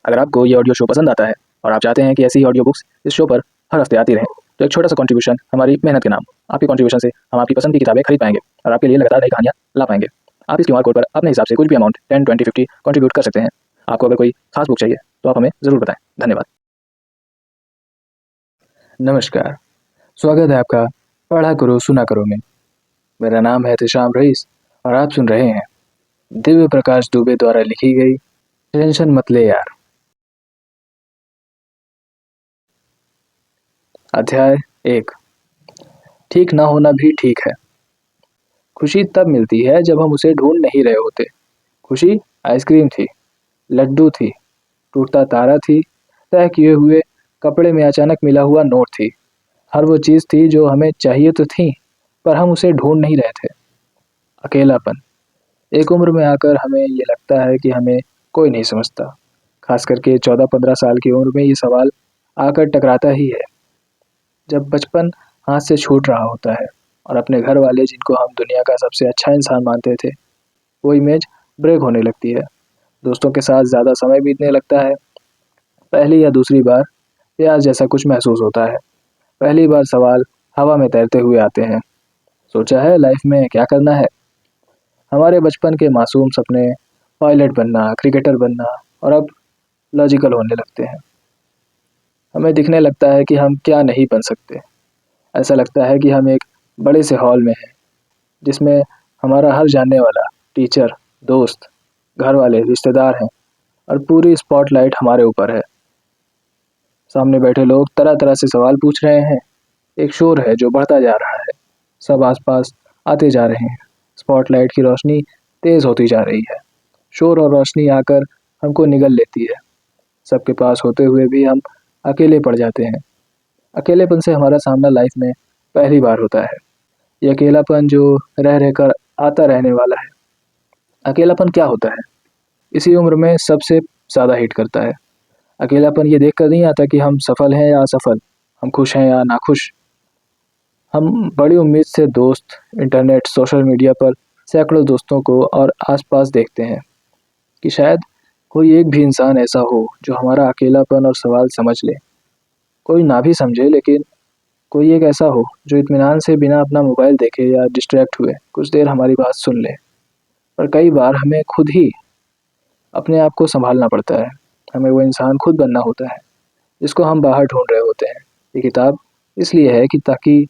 अगर आपको ये ऑडियो शो पसंद आता है और आप चाहते हैं कि ऐसी ही ऑडियो बुक्स इस शो पर हर हफ्ते आती रहें, तो एक छोटा सा कंट्रीब्यूशन हमारी मेहनत के नाम। आपकी कंट्रीब्यूशन से हम आपकी पसंद की किताबें खरीद पाएंगे और आपके लिए लगातार नई कहानियां ला पाएंगे। आप इस क्यूआर कोड पर अपने हिसाब से कुछ भी अमाउंट 10, 20, 50 कंट्रीब्यूट कर सकते हैं। आपको अगर कोई खास बुक चाहिए तो आप हमें ज़रूर बताएं। धन्यवाद। नमस्कार, स्वागत है आपका पढ़ा करो सुना करो में। मेरा नाम है एहतेशाम रईस और आप सुन रहे हैं दिव्य प्रकाश दुबे द्वारा लिखी गई टेंशन मत ले यार। अध्याय 1। ठीक ना होना भी ठीक है। खुशी तब मिलती है जब हम उसे ढूंढ नहीं रहे होते। खुशी आइसक्रीम थी, लड्डू थी, टूटता तारा थी, तय किए हुए कपड़े में अचानक मिला हुआ नोट थी। हर वो चीज़ थी जो हमें चाहिए तो थी, पर हम उसे ढूंढ नहीं रहे थे। अकेलापन। एक उम्र में आकर हमें ये लगता है कि हमें कोई नहीं समझता। खास करके 14-15 साल की उम्र में ये सवाल आकर टकराता ही है। जब बचपन हाथ से छूट रहा होता है और अपने घर वाले जिनको हम दुनिया का सबसे अच्छा इंसान मानते थे, वो इमेज ब्रेक होने लगती है। दोस्तों के साथ ज़्यादा समय बीतने लगता है। पहली या दूसरी बार प्यार जैसा कुछ महसूस होता है। पहली बार सवाल हवा में तैरते हुए आते हैं। सोचा है लाइफ में क्या करना है? हमारे बचपन के मासूम सपने पायलट बनना, क्रिकेटर बनना और अब लॉजिकल होने लगते हैं। हमें दिखने लगता है कि हम क्या नहीं बन सकते। ऐसा लगता है कि हम एक बड़े से हॉल में हैं जिसमें हमारा हर जानने वाला टीचर, दोस्त, घर वाले, रिश्तेदार हैं और पूरी स्पॉटलाइट हमारे ऊपर है। सामने बैठे लोग तरह तरह से सवाल पूछ रहे हैं। एक शोर है जो बढ़ता जा रहा है। सब आसपास आते जा रहे हैं। स्पॉटलाइट की रोशनी तेज होती जा रही है। शोर और रोशनी आकर हमको निगल लेती है। सबके पास होते हुए भी हम अकेले पड़ जाते हैं। अकेलेपन से हमारा सामना लाइफ में पहली बार होता है। ये अकेलापन जो रह रहकर आता रहने वाला है। अकेलापन क्या होता है? इसी उम्र में सबसे ज़्यादा हिट करता है। अकेलापन ये देखकर नहीं आता कि हम सफल हैं या असफल, हम खुश हैं या नाखुश। हम बड़ी उम्मीद से दोस्त, इंटरनेट, सोशल मीडिया पर सैकड़ों दोस्तों को और आसपास देखते हैं कि शायद कोई एक भी इंसान ऐसा हो जो हमारा अकेलापन और सवाल समझ ले। कोई ना भी समझे, लेकिन कोई एक ऐसा हो जो इत्मीनान से बिना अपना मोबाइल देखे या डिस्ट्रैक्ट हुए कुछ देर हमारी बात सुन ले। पर कई बार हमें खुद ही अपने आप को संभालना पड़ता है। हमें वो इंसान खुद बनना होता है जिसको हम बाहर ढूंढ रहे होते हैं। ये किताब इसलिए है कि ताकि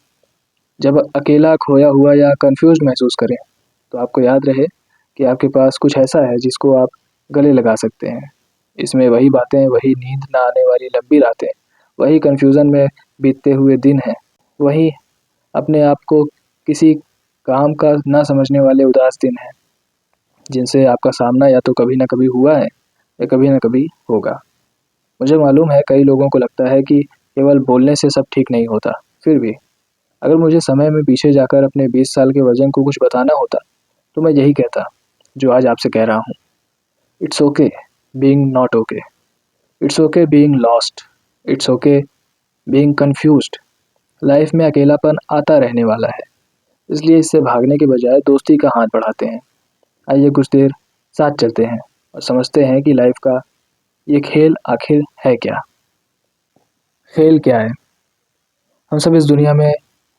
जब अकेला, खोया हुआ या कंफ्यूज महसूस करें तो आपको याद रहे कि आपके पास कुछ ऐसा है जिसको आप गले लगा सकते हैं। इसमें वही बातें, वही नींद ना आने वाली लंबी रातें, वही कन्फ्यूज़न में बीतते हुए दिन हैं, वही अपने आप को किसी काम का ना समझने वाले उदास दिन हैं, जिनसे आपका सामना या तो कभी न कभी हुआ है या कभी न कभी होगा। मुझे मालूम है कई लोगों को लगता है कि केवल बोलने से सब ठीक नहीं होता। फिर भी अगर मुझे समय में पीछे जाकर अपने 20 साल के वजन को कुछ बताना होता तो मैं यही कहता जो आज आपसे कह रहा हूँ। It's okay being not okay. It's okay being lost. It's okay being confused. Life में अकेलापन आता रहने वाला है, इसलिए इससे भागने के बजाय दोस्ती का हाथ बढ़ाते हैं। आइए कुछ देर साथ चलते हैं और समझते हैं कि लाइफ का ये खेल आखिर है क्या। खेल क्या है? हम सब इस दुनिया में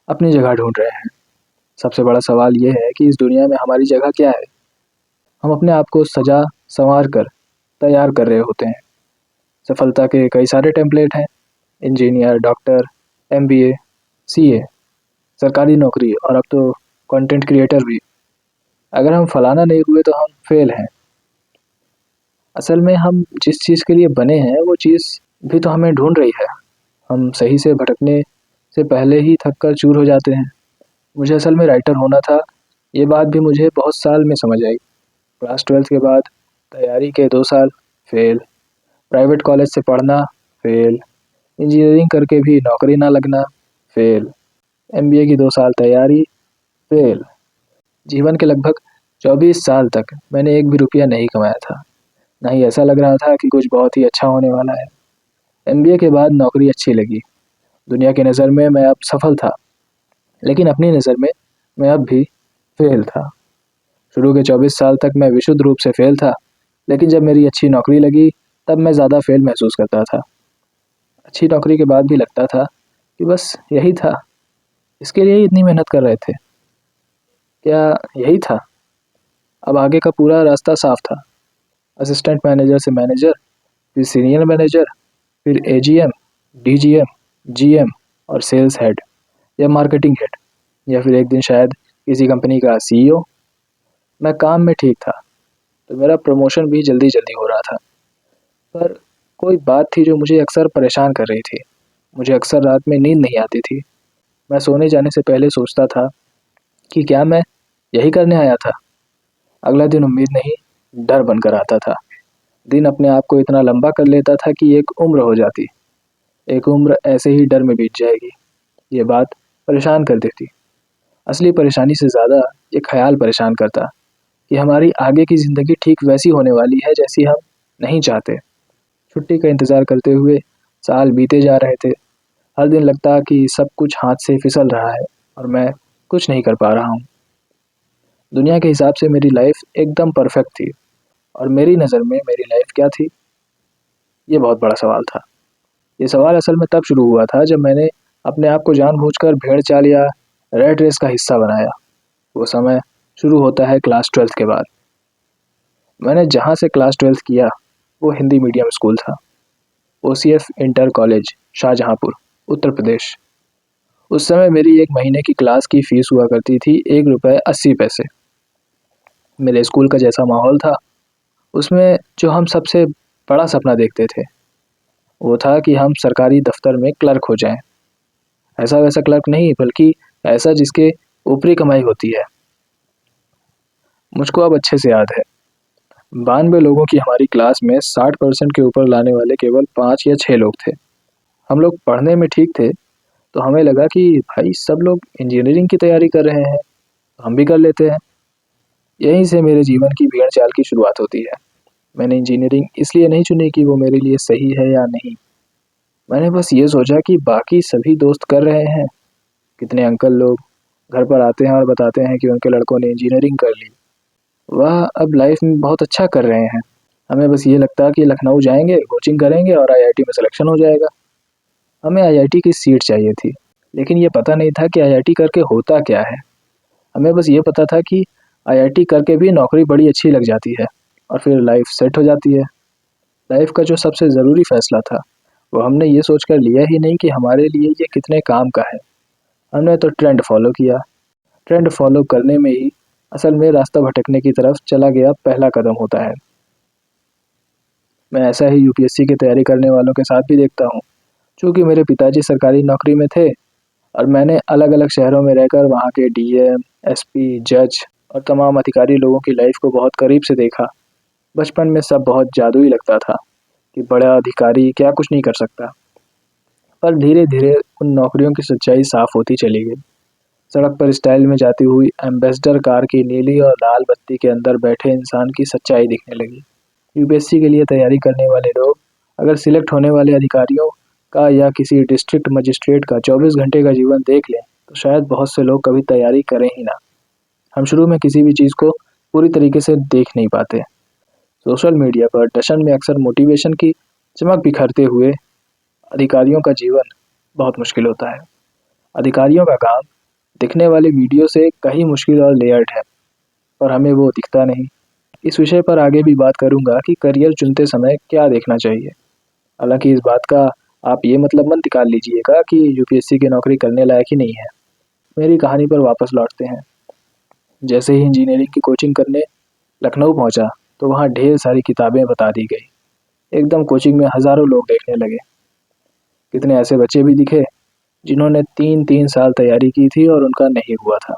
अपनी जगह ढूंढ रहे हैं। सबसे बड़ा सवाल ये है कि इस दुनिया में हमारी जगह क्या है। हम अपने आप को सजा संवार कर तैयार कर रहे होते हैं। सफलता के कई सारे टेम्पलेट हैं। इंजीनियर, डॉक्टर, एमबीए, सीए, सरकारी नौकरी और अब तो कंटेंट क्रिएटर भी। अगर हम फलाना नहीं हुए तो हम फेल हैं। असल में हम जिस चीज़ के लिए बने हैं वो चीज़ भी तो हमें ढूंढ रही है। हम सही से भटकने से पहले ही थक कर चूर हो जाते हैं। मुझे असल में राइटर होना था, ये बात भी मुझे बहुत साल में समझ आई। क्लास 12th के बाद तैयारी के 2 साल फेल, प्राइवेट कॉलेज से पढ़ना फेल, इंजीनियरिंग करके भी नौकरी ना लगना फेल, एमबीए की 2 साल तैयारी फेल। जीवन के लगभग 24 साल तक मैंने एक भी रुपया नहीं कमाया था। ना ही ऐसा लग रहा था कि कुछ बहुत ही अच्छा होने वाला है। एमबीए के बाद नौकरी अच्छी लगी। दुनिया की नज़र में मैं अब सफल था, लेकिन अपनी नज़र में मैं अब भी फेल था। शुरू के 24 साल तक मैं विशुद्ध रूप से फेल था, लेकिन जब मेरी अच्छी नौकरी लगी तब मैं ज़्यादा फेल महसूस करता था। अच्छी नौकरी के बाद भी लगता था कि बस यही था, इसके लिए ही इतनी मेहनत कर रहे थे। क्या यही था? अब आगे का पूरा रास्ता साफ था। असिस्टेंट मैनेजर से मैनेजर, फिर सीनियर मैनेजर, फिर एजीएम, डीजीएम, जीएम और सेल्स हेड या मार्केटिंग हेड, या फिर एक दिन शायद किसी कंपनी का सीईओ। मैं काम में ठीक था, तो मेरा प्रमोशन भी जल्दी जल्दी हो रहा था। पर कोई बात थी जो मुझे अक्सर परेशान कर रही थी। मुझे अक्सर रात में नींद नहीं आती थी। मैं सोने जाने से पहले सोचता था कि क्या मैं यही करने आया था। अगला दिन उम्मीद नहीं, डर बनकर आता था। दिन अपने आप को इतना लंबा कर लेता था कि एक उम्र हो जाती। एक उम्र ऐसे ही डर में बीत जाएगी। ये बात परेशान कर देती। असली परेशानी से ज़्यादा ये ख्याल परेशान करता कि हमारी आगे की ज़िंदगी ठीक वैसी होने वाली है जैसी हम नहीं चाहते। छुट्टी का इंतज़ार करते हुए साल बीते जा रहे थे। हर दिन लगता कि सब कुछ हाथ से फिसल रहा है और मैं कुछ नहीं कर पा रहा हूँ। दुनिया के हिसाब से मेरी लाइफ एकदम परफेक्ट थी, और मेरी नज़र में मेरी लाइफ क्या थी? ये बहुत बड़ा सवाल था। ये सवाल असल में तब शुरू हुआ था जब मैंने अपने आप को जानबूझकर भेड़ चाल या रेट रेस का हिस्सा बनाया। वो समय शुरू होता है क्लास 12th के बाद। मैंने जहाँ से क्लास 12th किया वो हिंदी मीडियम स्कूल था। OCF inter college, Shahjahanpur, Uttar Pradesh. उस समय मेरी एक महीने की क्लास की फीस हुआ करती थी 1 रुपये 80 पैसे। मेरे स्कूल का जैसा माहौल था, उसमें जो हम सबसे बड़ा सपना देखते थे वो था कि हम सरकारी दफ्तर में क्लर्क हो जाएं। ऐसा वैसा क्लर्क नहीं, बल्कि ऐसा जिसके ऊपरी कमाई होती है। मुझको अब अच्छे से याद है, 92 लोगों की हमारी क्लास में 60% के ऊपर लाने वाले केवल 5 या 6 लोग थे। हम लोग पढ़ने में ठीक थे, तो हमें लगा कि भाई सब लोग इंजीनियरिंग की तैयारी कर रहे हैं, तो हम भी कर लेते हैं। यहीं से मेरे जीवन की भेड़ चाल की शुरुआत होती है। मैंने इंजीनियरिंग इसलिए नहीं चुनी कि वो मेरे लिए सही है या नहीं। मैंने बस ये सोचा कि बाकी सभी दोस्त कर रहे हैं। कितने अंकल लोग घर पर आते हैं और बताते हैं कि उनके लड़कों ने इंजीनियरिंग कर ली, वह अब लाइफ में बहुत अच्छा कर रहे हैं। हमें बस ये लगता कि लखनऊ जाएंगे, कोचिंग करेंगे और आईआईटी में सिलेक्शन हो जाएगा। हमें आईआईटी की सीट चाहिए थी, लेकिन ये पता नहीं था कि आईआईटी करके होता क्या है। हमें बस ये पता था कि आईआईटी करके भी नौकरी बड़ी अच्छी लग जाती है और फिर लाइफ सेट हो जाती है। लाइफ का जो सबसे ज़रूरी फैसला था, वो हमने ये सोचकर लिया ही नहीं कि हमारे लिए ये कितने काम का है। हमने तो ट्रेंड फॉलो किया। ट्रेंड फॉलो करने में ही असल में रास्ता भटकने की तरफ चला गया पहला कदम होता है। मैं ऐसा ही यूपीएससी की तैयारी करने वालों के साथ भी देखता हूँ। चूँकि मेरे पिताजी सरकारी नौकरी में थे और मैंने अलग अलग शहरों में रहकर वहाँ के डीएम, एसपी, जज और तमाम अधिकारी लोगों की लाइफ को बहुत करीब से देखा। बचपन में सब बहुत जादुई लगता था कि बड़ा अधिकारी क्या कुछ नहीं कर सकता। पर धीरे धीरे उन नौकरियों की सच्चाई साफ होती चली गई। सड़क पर स्टाइल में जाती हुई एम्बेसडर कार की नीली और लाल बत्ती के अंदर बैठे इंसान की सच्चाई दिखने लगी। यूपीएससी के लिए तैयारी करने वाले लोग अगर सिलेक्ट होने वाले अधिकारियों का या किसी डिस्ट्रिक्ट मजिस्ट्रेट का 24 घंटे का जीवन देख लें तो शायद बहुत से लोग कभी तैयारी करें ही ना। हम शुरू में किसी भी चीज़ को पूरी तरीके से देख नहीं पाते। सोशल मीडिया पर टशन में अक्सर मोटिवेशन की चमक बिखरते हुए अधिकारियों का जीवन बहुत मुश्किल होता है। अधिकारियों का काम दिखने वाले वीडियो से कहीं मुश्किल और लेयर्ड है, पर हमें वो दिखता नहीं। इस विषय पर आगे भी बात करूंगा कि करियर चुनते समय क्या देखना चाहिए। हालांकि इस बात का आप ये मतलब मत निकाल लीजिएगा कि यूपीएससी की नौकरी करने लायक ही नहीं है। मेरी कहानी पर वापस लौटते हैं। जैसे ही इंजीनियरिंग की कोचिंग करने लखनऊ पहुंचा, तो वहाँ ढेर सारी किताबें बता दी गई। एकदम कोचिंग में हज़ारों लोग देखने लगे। कितने ऐसे बच्चे भी दिखे जिन्होंने 3-3 साल तैयारी की थी और उनका नहीं हुआ था।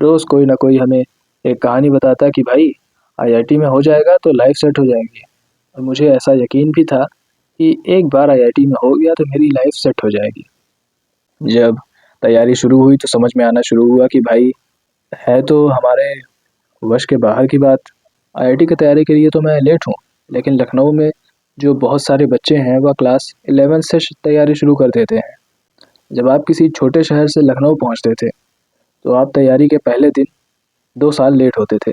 रोज़ कोई ना कोई हमें एक कहानी बताता कि भाई आईआईटी में हो जाएगा तो लाइफ सेट हो जाएगी। और मुझे ऐसा यकीन भी था कि एक बार आईआईटी में हो गया तो मेरी लाइफ सेट हो जाएगी। जब तैयारी शुरू हुई तो समझ में आना शुरू हुआ कि भाई है तो हमारे वश के बाहर की बात। आईआईटी की तैयारी के लिए तो मैं लेट हूँ, लेकिन लखनऊ में जो बहुत सारे बच्चे हैं वह क्लास 11 से तैयारी शुरू कर देते हैं। जब आप किसी छोटे शहर से लखनऊ पहुँचते थे तो आप तैयारी के पहले दिन 2 साल लेट होते थे।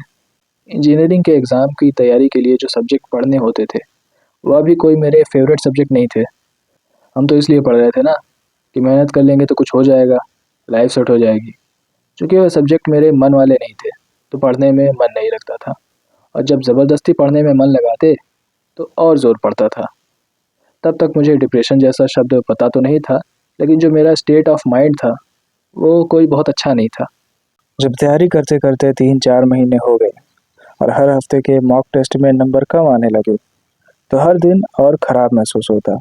इंजीनियरिंग के एग्ज़ाम की तैयारी के लिए जो सब्जेक्ट पढ़ने होते थे वह भी कोई मेरे फेवरेट सब्जेक्ट नहीं थे। हम तो इसलिए पढ़ रहे थे ना कि मेहनत कर लेंगे तो कुछ हो जाएगा, लाइफ सेट हो जाएगी। चूँकि वह सब्जेक्ट मेरे मन वाले नहीं थे, तो पढ़ने में मन नहीं लगता था, और जब ज़बरदस्ती पढ़ने में मन लगाते तो और ज़ोर पड़ता था। तब तक मुझे डिप्रेशन जैसा शब्द पता तो नहीं था, लेकिन जो मेरा स्टेट ऑफ माइंड था वो कोई बहुत अच्छा नहीं था। जब तैयारी करते करते 3-4 महीने हो गए और हर हफ्ते के मॉक टेस्ट में नंबर कम आने लगे, तो हर दिन और ख़राब महसूस होता।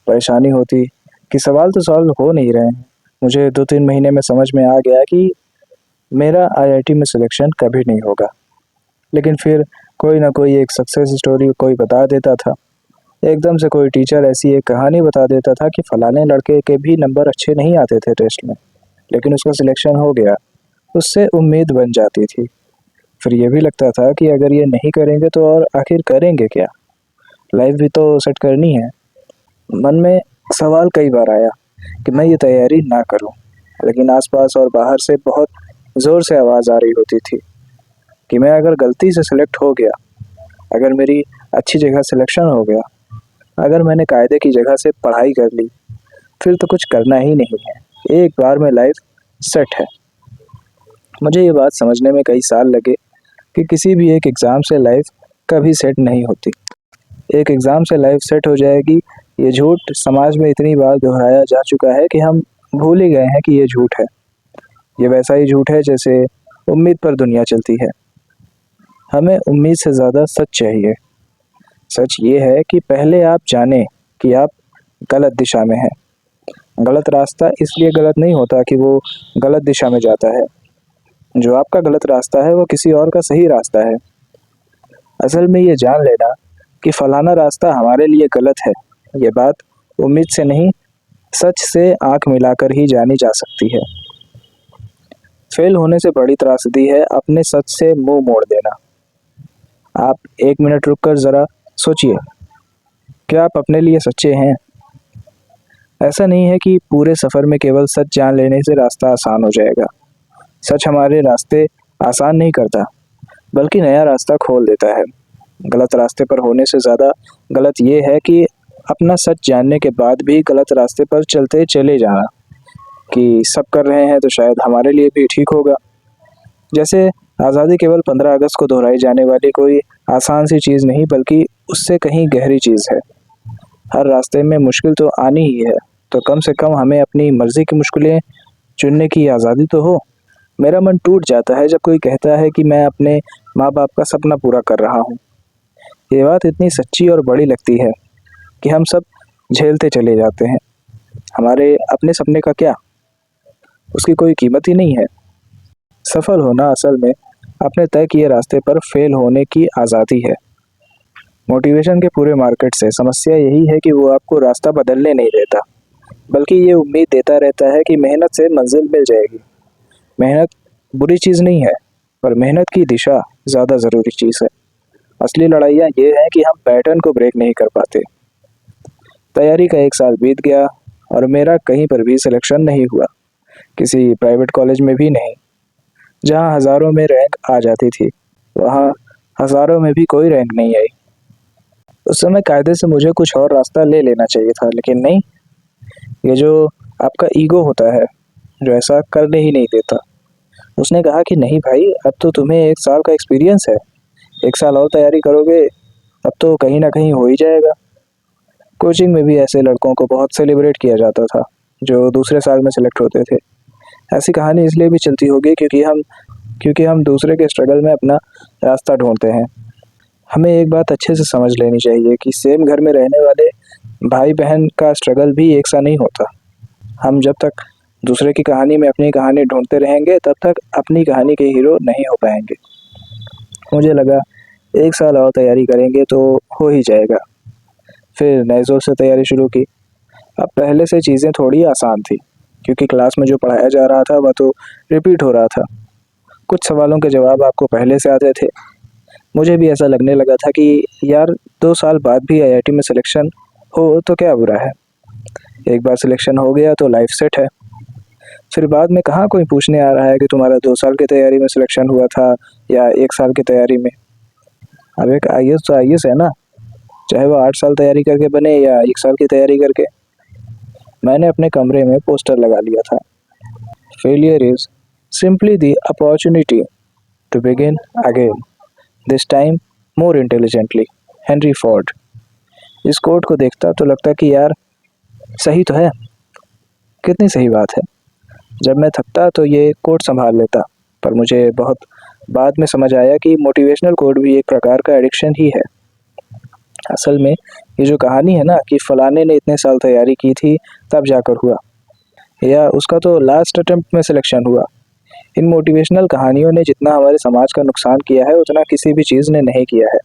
परेशानी होती कि सवाल तो सॉल्व हो नहीं रहे हैं। मुझे 2-3 महीने में समझ में आ गया कि मेरा आईआईटी में सिलेक्शन कभी नहीं होगा। लेकिन फिर कोई ना कोई एक सक्सेस स्टोरी कोई बता देता था। एकदम से कोई टीचर ऐसी एक कहानी बता देता था कि फलाने लड़के के भी नंबर अच्छे नहीं आते थे टेस्ट में, लेकिन उसका सिलेक्शन हो गया। उससे उम्मीद बन जाती थी। फिर ये भी लगता था कि अगर ये नहीं करेंगे तो और आखिर करेंगे क्या? लाइफ भी तो सेट करनी है। मन में सवाल कई बार आया कि मैं ये तैयारी ना करूं, लेकिन आसपास और बाहर से बहुत ज़ोर से आवाज़ आ रही होती थी कि मैं अगर गलती से सिलेक्ट हो गया, अगर मेरी अच्छी जगह सिलेक्शन हो गया, अगर मैंने कायदे की जगह से पढ़ाई कर ली, फिर तो कुछ करना ही नहीं है, एक बार में लाइफ सेट है। मुझे ये बात समझने में कई साल लगे कि किसी भी एक एग्ज़ाम से लाइफ कभी सेट नहीं होती। एक एग्ज़ाम से लाइफ सेट हो जाएगी, ये झूठ समाज में इतनी बार दोहराया जा चुका है कि हम भूल ही गए हैं कि ये झूठ है। ये वैसा ही झूठ है जैसे उम्मीद पर दुनिया चलती है। हमें उम्मीद से ज़्यादा सच चाहिए। सच ये है कि पहले आप जानें कि आप गलत दिशा में हैं। गलत रास्ता इसलिए गलत नहीं होता कि वो गलत दिशा में जाता है। जो आपका गलत रास्ता है वो किसी और का सही रास्ता है। असल में ये जान लेना कि फलाना रास्ता हमारे लिए गलत है, ये बात उम्मीद से नहीं, सच से आंख मिलाकर ही जानी जा सकती है। फेल होने से बड़ी त्रासदी है अपने सच से मुंह मोड़ देना। आप 1 मिनट रुककर ज़रा सोचिए, क्या आप अपने लिए सच्चे हैं? ऐसा नहीं है कि पूरे सफ़र में केवल सच जान लेने से रास्ता आसान हो जाएगा। सच हमारे रास्ते आसान नहीं करता, बल्कि नया रास्ता खोल देता है। गलत रास्ते पर होने से ज़्यादा गलत ये है कि अपना सच जानने के बाद भी गलत रास्ते पर चलते चले जाना कि सब कर रहे हैं तो शायद हमारे लिए भी ठीक होगा। जैसे आज़ादी केवल 15 अगस्त को दोहराई जाने वाली कोई आसान सी चीज़ नहीं, बल्कि उससे कहीं गहरी चीज़ है। हर रास्ते में मुश्किल तो आनी ही है, तो कम से कम हमें अपनी मर्ज़ी की मुश्किलें चुनने की आज़ादी तो हो। मेरा मन टूट जाता है जब कोई कहता है कि मैं अपने माँ बाप का सपना पूरा कर रहा हूँ। ये बात इतनी सच्ची और बड़ी लगती है कि हम सब झेलते चले जाते हैं। हमारे अपने सपने का क्या? उसकी कोई कीमत ही नहीं है। सफल होना असल में अपने तय किए रास्ते पर फेल होने की आज़ादी है। मोटिवेशन के पूरे मार्केट से समस्या यही है कि वो आपको रास्ता बदलने नहीं देता, बल्कि ये उम्मीद देता रहता है कि मेहनत से मंजिल मिल जाएगी। मेहनत बुरी चीज़ नहीं है, पर मेहनत की दिशा ज़्यादा ज़रूरी चीज़ है। असली लड़ाइयाँ ये हैं कि हम पैटर्न को ब्रेक नहीं कर पाते। तैयारी का 1 साल बीत गया और मेरा कहीं पर भी सिलेक्शन नहीं हुआ, किसी प्राइवेट कॉलेज में भी नहीं। जहाँ हज़ारों में रैंक आ जाती थी, वहाँ हज़ारों में भी कोई रैंक नहीं आई। उस समय कायदे से मुझे कुछ और रास्ता ले लेना चाहिए था, लेकिन नहीं। ये जो आपका ईगो होता है, जो ऐसा करने ही नहीं देता, उसने कहा कि नहीं भाई, अब तो तुम्हें 1 साल का एक्सपीरियंस है, 1 साल और तैयारी करोगे, अब तो कहीं ना कहीं हो ही जाएगा। कोचिंग में भी ऐसे लड़कों को बहुत सेलिब्रेट किया जाता था जो दूसरे साल में सेलेक्ट होते थे। ऐसी कहानी इसलिए भी चलती होगी क्योंकि हम दूसरे के स्ट्रगल में अपना रास्ता ढूंढते हैं। हमें एक बात अच्छे से समझ लेनी चाहिए कि सेम घर में रहने वाले भाई बहन का स्ट्रगल भी एक सा नहीं होता। हम जब तक दूसरे की कहानी में अपनी कहानी ढूंढते रहेंगे, तब तक अपनी कहानी के हीरो नहीं हो पाएंगे। मुझे लगा 1 साल और तैयारी करेंगे तो हो ही जाएगा। फिर नए जोर से तैयारी शुरू की। अब पहले से चीज़ें थोड़ी आसान थी, क्योंकि क्लास में जो पढ़ाया जा रहा था वह तो रिपीट हो रहा था। कुछ सवालों के जवाब आपको पहले से आते थे। मुझे भी ऐसा लगने लगा था कि यार 2 साल बाद भी आईआईटी में सिलेक्शन हो तो क्या बुरा है। एक बार सिलेक्शन हो गया तो लाइफ सेट है। फिर बाद में कहाँ कोई पूछने आ रहा है कि तुम्हारा 2 साल की तैयारी में सिलेक्शन हुआ था या 1 साल की तैयारी में। अब एक आईएएस तो आईएएस है ना। चाहे वो 8 साल तैयारी करके बने या 1 साल की तैयारी करके। मैंने अपने कमरे में पोस्टर लगा लिया था, failure is simply the opportunity to begin again, this time more intelligently, Henry Ford. इस कोट को देखता तो लगता कि यार सही तो है, कितनी सही बात है। जब मैं थकता तो ये कोट संभाल लेता, पर मुझे बहुत बाद में समझ आया कि मोटिवेशनल कोट भी एक प्रकार का एडिक्शन ही है। असल में ये जो कहानी है ना कि फलाने ने इतने साल तैयारी की थी तब जाकर हुआ, या उसका तो लास्ट अटेम्प्ट में सिलेक्शन हुआ, इन मोटिवेशनल कहानियों ने जितना हमारे समाज का नुकसान किया है उतना किसी भी चीज़ ने नहीं किया है।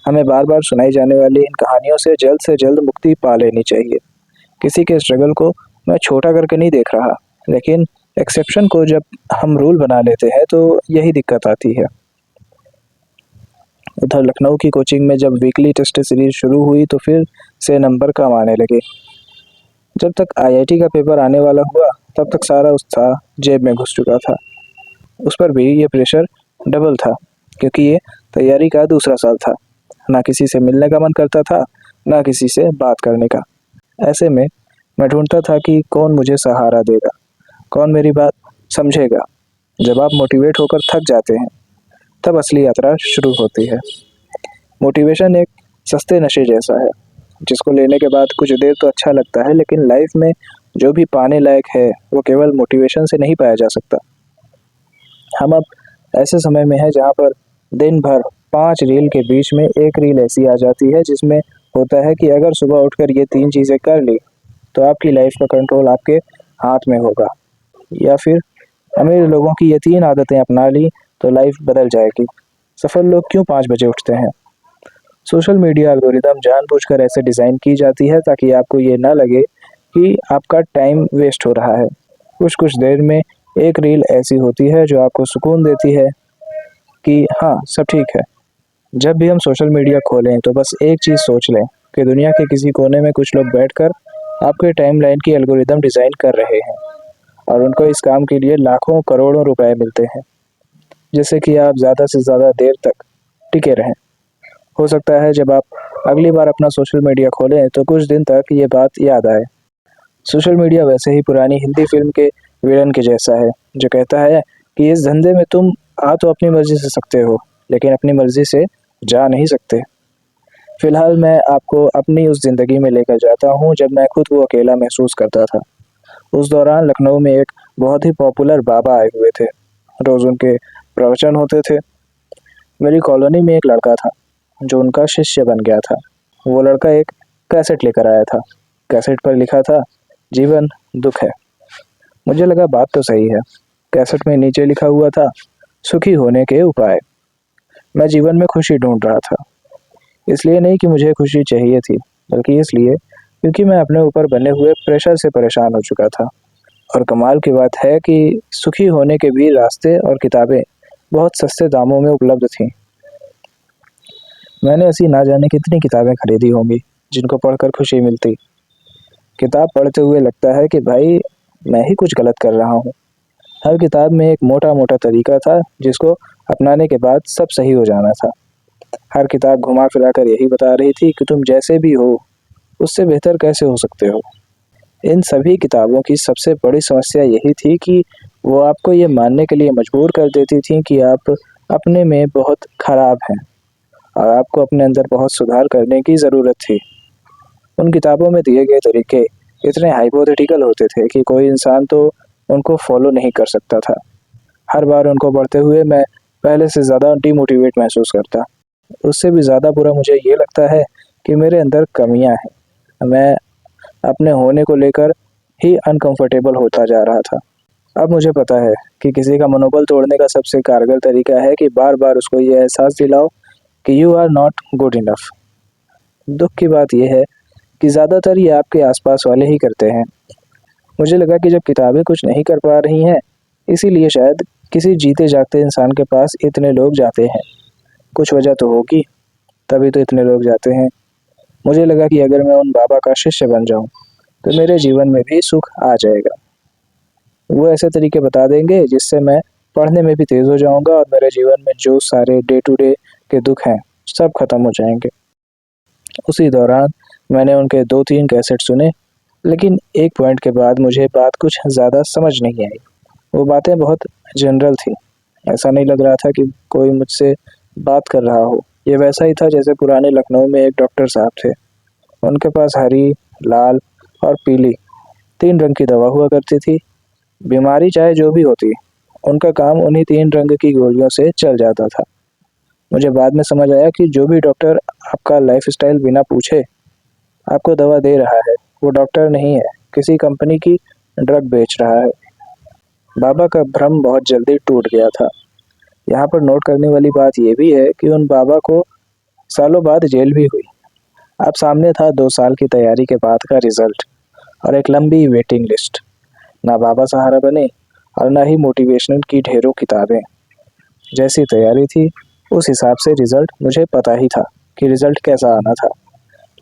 हमें बार बार सुनाई जाने वाली इन कहानियों से जल्द मुक्ति पा लेनी चाहिए। किसी के स्ट्रगल को मैं छोटा करके नहीं देख रहा, लेकिन एक्सेप्शन को जब हम रूल बना लेते हैं तो यही दिक्कत आती है। उधर लखनऊ की कोचिंग में जब वीकली टेस्ट सीरीज शुरू हुई तो फिर से नंबर कम आने लगे। जब तक आईआईटी का पेपर आने वाला हुआ तब तक सारा उत्साह जेब में घुस चुका था। उस पर भी ये प्रेशर डबल था, क्योंकि ये तैयारी का दूसरा साल था। ना किसी से मिलने का मन करता था, ना किसी से बात करने का। ऐसे में मैं ढूंढता था कि कौन मुझे सहारा देगा, कौन मेरी बात समझेगा। जब आप मोटिवेट होकर थक जाते हैं तब असली यात्रा शुरू होती है। मोटिवेशन एक सस्ते नशे जैसा है, जिसको लेने के बाद कुछ देर तो अच्छा लगता है, लेकिन लाइफ में जो भी पाने लायक है वो केवल मोटिवेशन से नहीं पाया जा सकता। हम अब ऐसे समय में हैं जहाँ पर दिन भर 5 रील के बीच में एक रील ऐसी आ जाती है जिसमें होता है कि अगर सुबह उठकर ये 3 चीज़ें कर ली तो आपकी लाइफ का कंट्रोल आपके हाथ में होगा, या फिर अमीर लोगों की ये 3 आदतें अपना ली तो लाइफ बदल जाएगी। सफल लोग क्यों 5 बजे उठते हैं? सोशल मीडिया एल्गोरिदम जानबूझकर ऐसे डिज़ाइन की जाती है ताकि आपको ये ना लगे कि आपका टाइम वेस्ट हो रहा है। कुछ देर में एक रील ऐसी होती है जो आपको सुकून देती है कि हाँ, सब ठीक है। जब भी हम सोशल मीडिया खोलें तो बस एक चीज़ सोच लें कि दुनिया के किसी कोने में कुछ लोग बैठकर आपके टाइमलाइन की एल्गोरिदम डिज़ाइन कर रहे हैं, और उनको इस काम के लिए लाखों करोड़ों रुपए मिलते हैं, जिससे कि आप ज़्यादा से ज़्यादा देर तक टिके रहें। हो सकता है जब आप अगली बार अपना सोशल मीडिया खोलें तो कुछ दिन तक ये बात याद आए। सोशल मीडिया वैसे ही पुरानी हिंदी फिल्म के विलन के जैसा है, जो कहता है कि इस धंधे में तुम आ तो अपनी मर्जी से सकते हो, लेकिन अपनी मर्जी से जा नहीं सकते। फिलहाल मैं आपको अपनी उस ज़िंदगी में लेकर जाता हूँ जब मैं खुद को अकेला महसूस करता था। उस दौरान लखनऊ में एक बहुत ही पॉपुलर बाबा आए हुए थे। रोज़ उनके प्रवचन होते थे। मेरी कॉलोनी में एक लड़का था जो उनका शिष्य बन गया था। वो लड़का एक कैसेट लेकर आया था। कैसेट पर लिखा था, जीवन दुख है। मुझे लगा बात तो सही है। कैसेट में नीचे लिखा हुआ था, सुखी होने के उपाय। मैं जीवन में खुशी ढूंढ रहा था, इसलिए नहीं कि मुझे खुशी चाहिए थी, बल्कि इसलिए क्योंकि मैं अपने ऊपर बने हुए प्रेशर से परेशान हो चुका था। और कमाल की बात है कि सुखी होने के भी रास्ते और किताबें बहुत सस्ते दामों में उपलब्ध थीं। मैंने ऐसी ना जाने कितनी किताबें खरीदी होंगी जिनको पढ़कर खुशी मिलती। किताब पढ़ते हुए लगता है कि भाई मैं ही कुछ गलत कर रहा हूँ। हर किताब में एक मोटा मोटा तरीका था जिसको अपनाने के बाद सब सही हो जाना था। हर किताब घुमा फिरा कर यही बता रही थी कि तुम जैसे भी हो उससे बेहतर कैसे हो सकते हो। इन सभी किताबों की सबसे बड़ी समस्या यही थी कि वो आपको ये मानने के लिए मजबूर कर देती थी कि आप अपने में बहुत खराब हैं और आपको अपने अंदर बहुत सुधार करने की ज़रूरत थी। उन किताबों में दिए गए तरीके इतने हाइपोथेटिकल होते थे कि कोई इंसान तो उनको फॉलो नहीं कर सकता था। हर बार उनको पढ़ते हुए मैं पहले से ज़्यादा डिमोटिवेट महसूस करता। उससे भी ज़्यादा बुरा मुझे ये लगता है कि मेरे अंदर कमियां हैं। मैं अपने होने को लेकर ही अनकंफर्टेबल होता जा रहा था। अब मुझे पता है कि किसी का मनोबल तोड़ने का सबसे कारगर तरीका है कि बार बार उसको ये एहसास दिलाओ कि you are not good enough. दुख की बात यह है कि ज़्यादातर ये आपके आसपास वाले ही करते हैं। मुझे लगा कि जब किताबें कुछ नहीं कर पा रही हैं, इसीलिए शायद किसी जीते जागते इंसान के पास इतने लोग जाते हैं। कुछ वजह तो होगी, तभी तो इतने लोग जाते हैं। मुझे लगा कि अगर मैं उन बाबा का शिष्य बन जाऊं तो मेरे जीवन में भी सुख आ जाएगा। वो ऐसे तरीके बता देंगे जिससे मैं पढ़ने में भी तेज़ हो जाऊंगा और मेरे जीवन में जो सारे डे टू डे के दुख हैं सब खत्म हो जाएंगे। उसी दौरान मैंने उनके 2-3 कैसेट सुने, लेकिन एक पॉइंट के बाद मुझे बात कुछ ज़्यादा समझ नहीं आई। वो बातें बहुत जनरल थी। ऐसा नहीं लग रहा था कि कोई मुझसे बात कर रहा हो। ये वैसा ही था जैसे पुराने लखनऊ में एक डॉक्टर साहब थे। उनके पास हरी, लाल और पीली 3 रंग की दवा हुआ करती थी। बीमारी चाहे जो भी होती, उनका काम उन्हीं 3 रंग की गोलियों से चल जाता था। मुझे बाद में समझ आया कि जो भी डॉक्टर आपका लाइफ़स्टाइल बिना पूछे आपको दवा दे रहा है, वो डॉक्टर नहीं है, किसी कंपनी की ड्रग बेच रहा है। बाबा का भ्रम बहुत जल्दी टूट गया था। यहाँ पर नोट करने वाली बात ये भी है कि उन बाबा को सालों बाद जेल भी हुई। अब सामने था 2 साल की तैयारी के बाद का रिजल्ट और एक लंबी वेटिंग लिस्ट। ना बाबा सहारा बने और ना ही मोटिवेशनल की ढेरों किताबें। जैसी तैयारी थी उस हिसाब से रिजल्ट मुझे पता ही था कि रिजल्ट कैसा आना था।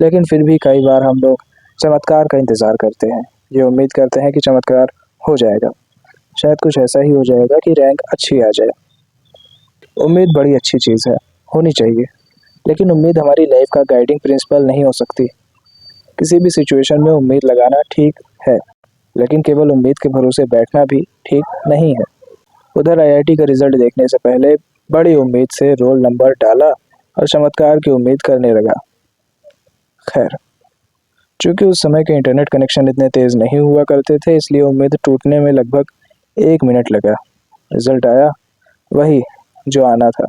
लेकिन फिर भी कई बार हम लोग चमत्कार का इंतज़ार करते हैं। ये उम्मीद करते हैं कि चमत्कार हो जाएगा। शायद कुछ ऐसा ही हो जाएगा कि रैंक अच्छी आ जाए। उम्मीद बड़ी अच्छी चीज़ है, होनी चाहिए। लेकिन उम्मीद हमारी लाइफ का गाइडिंग प्रिंसिपल नहीं हो सकती। किसी भी सिचुएशन में उम्मीद लगाना ठीक है, लेकिन केवल उम्मीद के भरोसे बैठना भी ठीक नहीं है। उधर आईआईटी का रिजल्ट देखने से पहले बड़ी उम्मीद से रोल नंबर डाला और चमत्कार की उम्मीद करने लगा। खैर, चूंकि उस समय के इंटरनेट कनेक्शन इतने तेज़ नहीं हुआ करते थे, इसलिए उम्मीद टूटने में लगभग 1 मिनट लगा। रिजल्ट आया, वही जो आना था,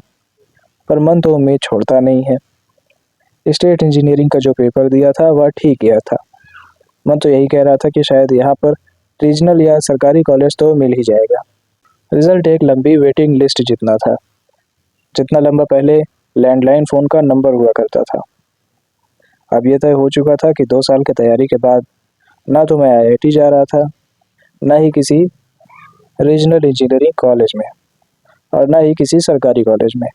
पर मन तो उम्मीद छोड़ता नहीं है। स्टेट इंजीनियरिंग का जो पेपर दिया था वह ठीक गया था। मन तो यही कह रहा था कि शायद यहाँ पर रीजनल या सरकारी कॉलेज तो मिल ही जाएगा। रिजल्ट एक लंबी वेटिंग लिस्ट जितना था, जितना लंबा पहले लैंडलाइन फ़ोन का नंबर हुआ करता था। अब यह तय हो चुका था कि 2 साल की तैयारी के बाद ना तो मैं आईआईटी जा रहा था, ना ही किसी रीजनल इंजीनियरिंग कॉलेज में और ना ही किसी सरकारी कॉलेज में।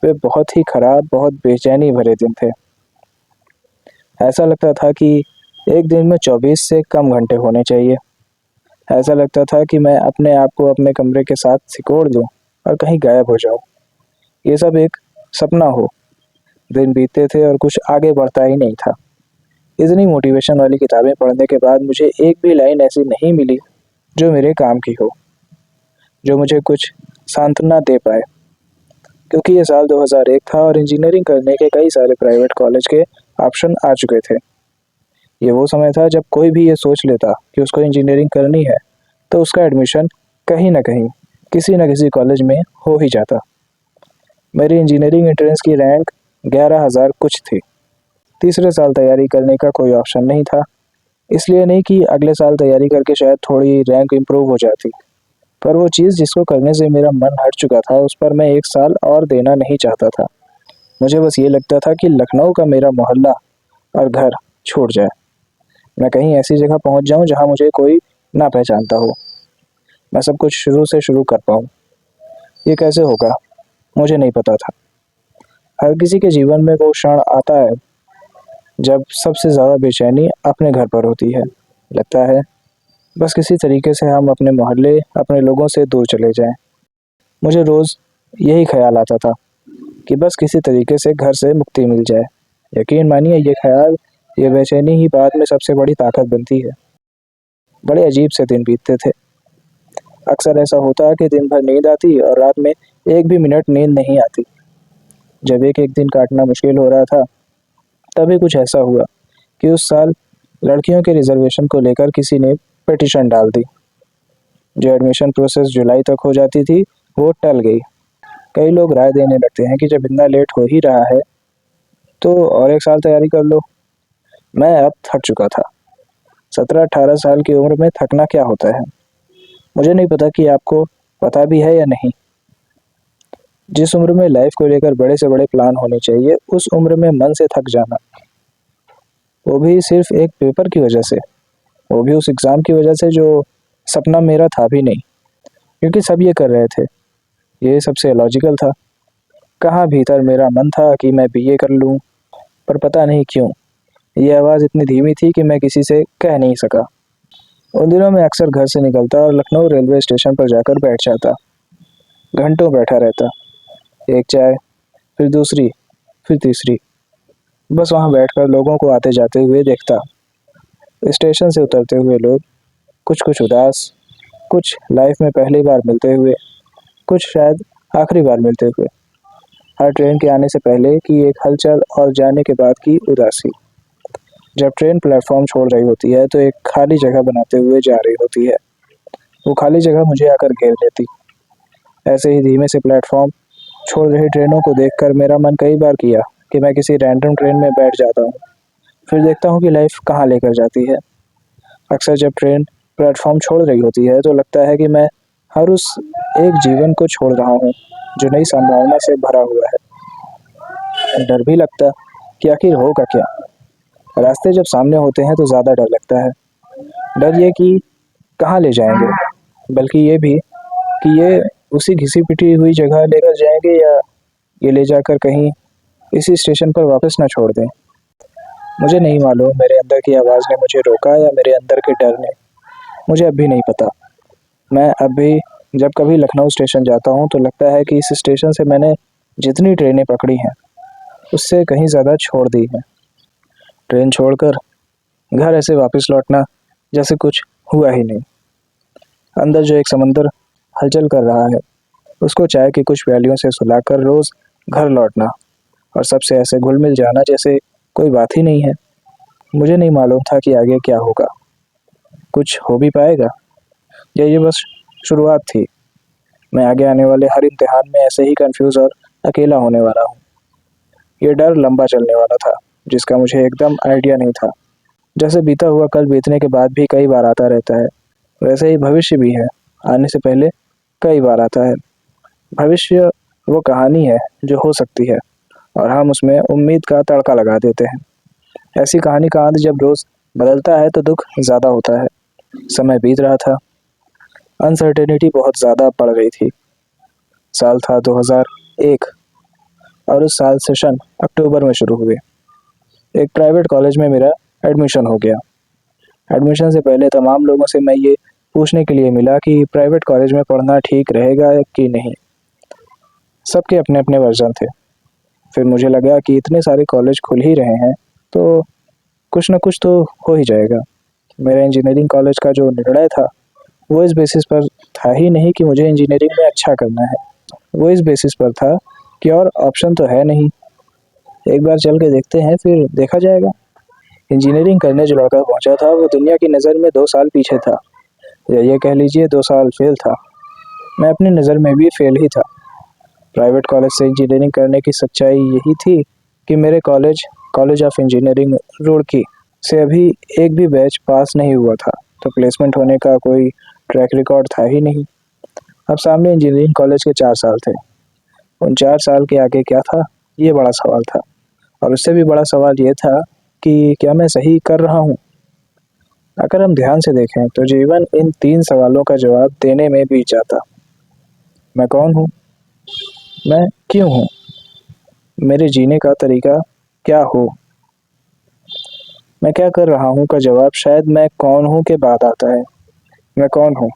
वे बहुत ही खराब, बहुत बेचैनी भरे दिन थे। ऐसा लगता था कि एक दिन में 24 से कम घंटे होने चाहिए। ऐसा लगता था कि मैं अपने आप को अपने कमरे के साथ सिकोड़ दूं और कहीं गायब हो जाऊं। ये सब एक सपना हो। दिन बीतते थे और कुछ आगे बढ़ता ही नहीं था। इतनी मोटिवेशन वाली किताबें पढ़ने के बाद मुझे एक भी लाइन ऐसी नहीं मिली जो मेरे काम की हो, जो मुझे कुछ सांत्वना दे पाए। क्योंकि ये साल 2001 था और इंजीनियरिंग करने के कई सारे प्राइवेट कॉलेज के ऑप्शन आ चुके थे। ये वो समय था जब कोई भी ये सोच लेता कि उसको इंजीनियरिंग करनी है तो उसका एडमिशन कहीं ना कहीं किसी न किसी कॉलेज में हो ही जाता। मेरी इंजीनियरिंग एंट्रेंस की रैंक 11,000 कुछ थी। तीसरे साल तैयारी करने का कोई ऑप्शन नहीं था। इसलिए नहीं कि अगले साल तैयारी करके शायद थोड़ी रैंक इम्प्रूव हो जाती, पर वो चीज़ जिसको करने से मेरा मन हट चुका था उस पर मैं 1 साल और देना नहीं चाहता था। मुझे बस ये लगता था कि लखनऊ का मेरा मोहल्ला और घर छूट जाए। मैं कहीं ऐसी जगह पहुंच जाऊं जहां मुझे कोई ना पहचानता हो। मैं सब कुछ शुरू से शुरू कर पाऊं। ये कैसे होगा मुझे नहीं पता था। हर किसी के जीवन में वो क्षण आता है जब सबसे ज़्यादा बेचैनी अपने घर पर होती है। लगता है बस किसी तरीके से हम अपने मोहल्ले, अपने लोगों से दूर चले जाएं। मुझे रोज़ यही ख्याल आता था कि बस किसी तरीके से घर से मुक्ति मिल जाए। यकीन मानिए ये ख्याल, ये बेचैनी ही बाद में सबसे बड़ी ताकत बनती है। बड़े अजीब से दिन बीतते थे। अक्सर ऐसा होता कि दिन भर नींद आती और रात में एक भी मिनट नींद नहीं आती। जब एक एक दिन काटना मुश्किल हो रहा था, तभी कुछ ऐसा हुआ कि उस साल लड़कियों के रिजर्वेशन को लेकर किसी ने पिटीशन डाल दी। जो एडमिशन प्रोसेस जुलाई तक हो जाती थी, वो टल गई। कई लोग राय देने लगते हैं कि जब इतना लेट हो ही रहा है तो और 1 साल तैयारी कर लो। मैं अब थक चुका था। 17-18 साल की उम्र में थकना क्या होता है, मुझे नहीं पता कि आपको पता भी है या नहीं। जिस उम्र में लाइफ को लेकर बड़े से बड़े प्लान होने चाहिए, उस उम्र में मन से थक जाना, वो भी सिर्फ एक पेपर की वजह से, वो भी उस एग्ज़ाम की वजह से जो सपना मेरा था भी नहीं। क्योंकि सब ये कर रहे थे, ये सबसे लॉजिकल था। कहाँ भीतर मेरा मन था कि मैं बीए कर लूँ, पर पता नहीं क्यों ये आवाज़ इतनी धीमी थी कि मैं किसी से कह नहीं सका। उन दिनों मैं अक्सर घर से निकलता और लखनऊ रेलवे स्टेशन पर जाकर बैठ जाता। घंटों बैठा रहता। एक चाय, फिर दूसरी, फिर तीसरी। बस वहाँ बैठकर लोगों को आते जाते हुए देखता। स्टेशन से उतरते हुए लोग, कुछ कुछ उदास, कुछ लाइफ में पहली बार मिलते हुए, कुछ शायद आखिरी बार मिलते हुए। हर ट्रेन के आने से पहले की एक हलचल और जाने के बाद की उदासी। जब ट्रेन प्लेटफॉर्म छोड़ रही होती है तो एक खाली जगह बनाते हुए जा रही होती है। वो खाली जगह मुझे आकर घेर लेती। ऐसे ही धीमे से प्लेटफॉर्म छोड़ रही ट्रेनों को देखकर मेरा मन कई बार किया कि मैं किसी रैंडम ट्रेन में बैठ जाता हूँ, फिर देखता हूँ कि लाइफ कहाँ लेकर जाती है। अक्सर जब ट्रेन प्लेटफॉर्म छोड़ रही होती है तो लगता है कि मैं हर उस एक जीवन को छोड़ रहा हूँ जो नई संभावना से भरा हुआ है। डर भी लगता कि आखिर होगा क्या। रास्ते जब सामने होते हैं तो ज़्यादा डर लगता है। डर ये कि कहाँ ले जाएंगे, बल्कि ये भी कि ये उसी घिसी पिटी हुई जगह लेकर जाएंगे या ये ले जाकर कहीं इसी स्टेशन पर वापस ना छोड़ दें। मुझे नहीं मालूम मेरे अंदर की आवाज़ ने मुझे रोका या मेरे अंदर के डर ने। मुझे अब भी नहीं पता। मैं अब भी जब कभी लखनऊ स्टेशन जाता हूँ तो लगता है कि इस स्टेशन से मैंने जितनी ट्रेनें पकड़ी हैं उससे कहीं ज़्यादा छोड़ दी हैं। ट्रेन छोड़कर घर ऐसे वापस लौटना जैसे कुछ हुआ ही नहीं। अंदर जो एक समंदर हलचल कर रहा है उसको चाय की कुछ प्यालियों से सुलाकर रोज़ घर लौटना और सबसे ऐसे घुल मिल जाना जैसे कोई बात ही नहीं है। मुझे नहीं मालूम था कि आगे क्या होगा, कुछ हो भी पाएगा या ये बस शुरुआत थी। मैं आगे आने वाले हर इम्तिहान में ऐसे ही कंफ्यूज और अकेला होने वाला हूँ। ये डर लंबा चलने वाला था जिसका मुझे एकदम आइडिया नहीं था। जैसे बीता हुआ कल बीतने के बाद भी कई बार आता रहता है, वैसे ही भविष्य भी है, आने से पहले कई बार आता है। भविष्य वो कहानी है जो हो सकती है और हम उसमें उम्मीद का तड़का लगा देते हैं। ऐसी कहानी का अंत जब रोज़ बदलता है तो दुख ज़्यादा होता है। समय बीत रहा था, अनसर्टेनिटी बहुत ज़्यादा बढ़ रही थी। साल था 2001 और उस साल सेशन अक्टूबर में शुरू हुए। एक प्राइवेट कॉलेज में मेरा एडमिशन हो गया। एडमिशन से पहले तमाम लोगों से मैं ये पूछने के लिए मिला कि प्राइवेट कॉलेज में पढ़ना ठीक रहेगा कि नहीं। सबके अपने अपने वर्जन थे। फिर मुझे लगा कि इतने सारे कॉलेज खुल ही रहे हैं तो कुछ ना कुछ तो हो ही जाएगा। मेरा इंजीनियरिंग कॉलेज का जो निर्णय था वो इस बेसिस पर था ही नहीं कि मुझे इंजीनियरिंग में अच्छा करना है, वो इस बेसिस पर था कि और ऑप्शन तो है नहीं, एक बार चल के देखते हैं फिर देखा जाएगा। इंजीनियरिंग करने जो लड़का पहुंचा था वो दुनिया की नज़र में 2 साल पीछे था, या ये कह लीजिए 2 साल फेल था। मैं अपनी नज़र में भी फेल ही था। प्राइवेट कॉलेज से इंजीनियरिंग करने की सच्चाई यही थी कि मेरे कॉलेज ऑफ इंजीनियरिंग रुड़की से अभी एक भी बैच पास नहीं हुआ था, तो प्लेसमेंट होने का कोई ट्रैक रिकॉर्ड था ही नहीं। अब सामने इंजीनियरिंग कॉलेज के 4 साल थे। उन 4 साल के आगे क्या था, ये बड़ा सवाल था। और उससे भी बड़ा सवाल ये था कि क्या मैं सही कर रहा हूँ। अगर हम ध्यान से देखें तो जीवन इन 3 सवालों का जवाब देने में बीत जाता। मैं कौन हूँ, मैं क्यों हूँ, मेरे जीने का तरीका क्या हो, मैं क्या कर रहा हूँ का जवाब शायद मैं कौन हूँ के बाद आता है। मैं कौन हूँ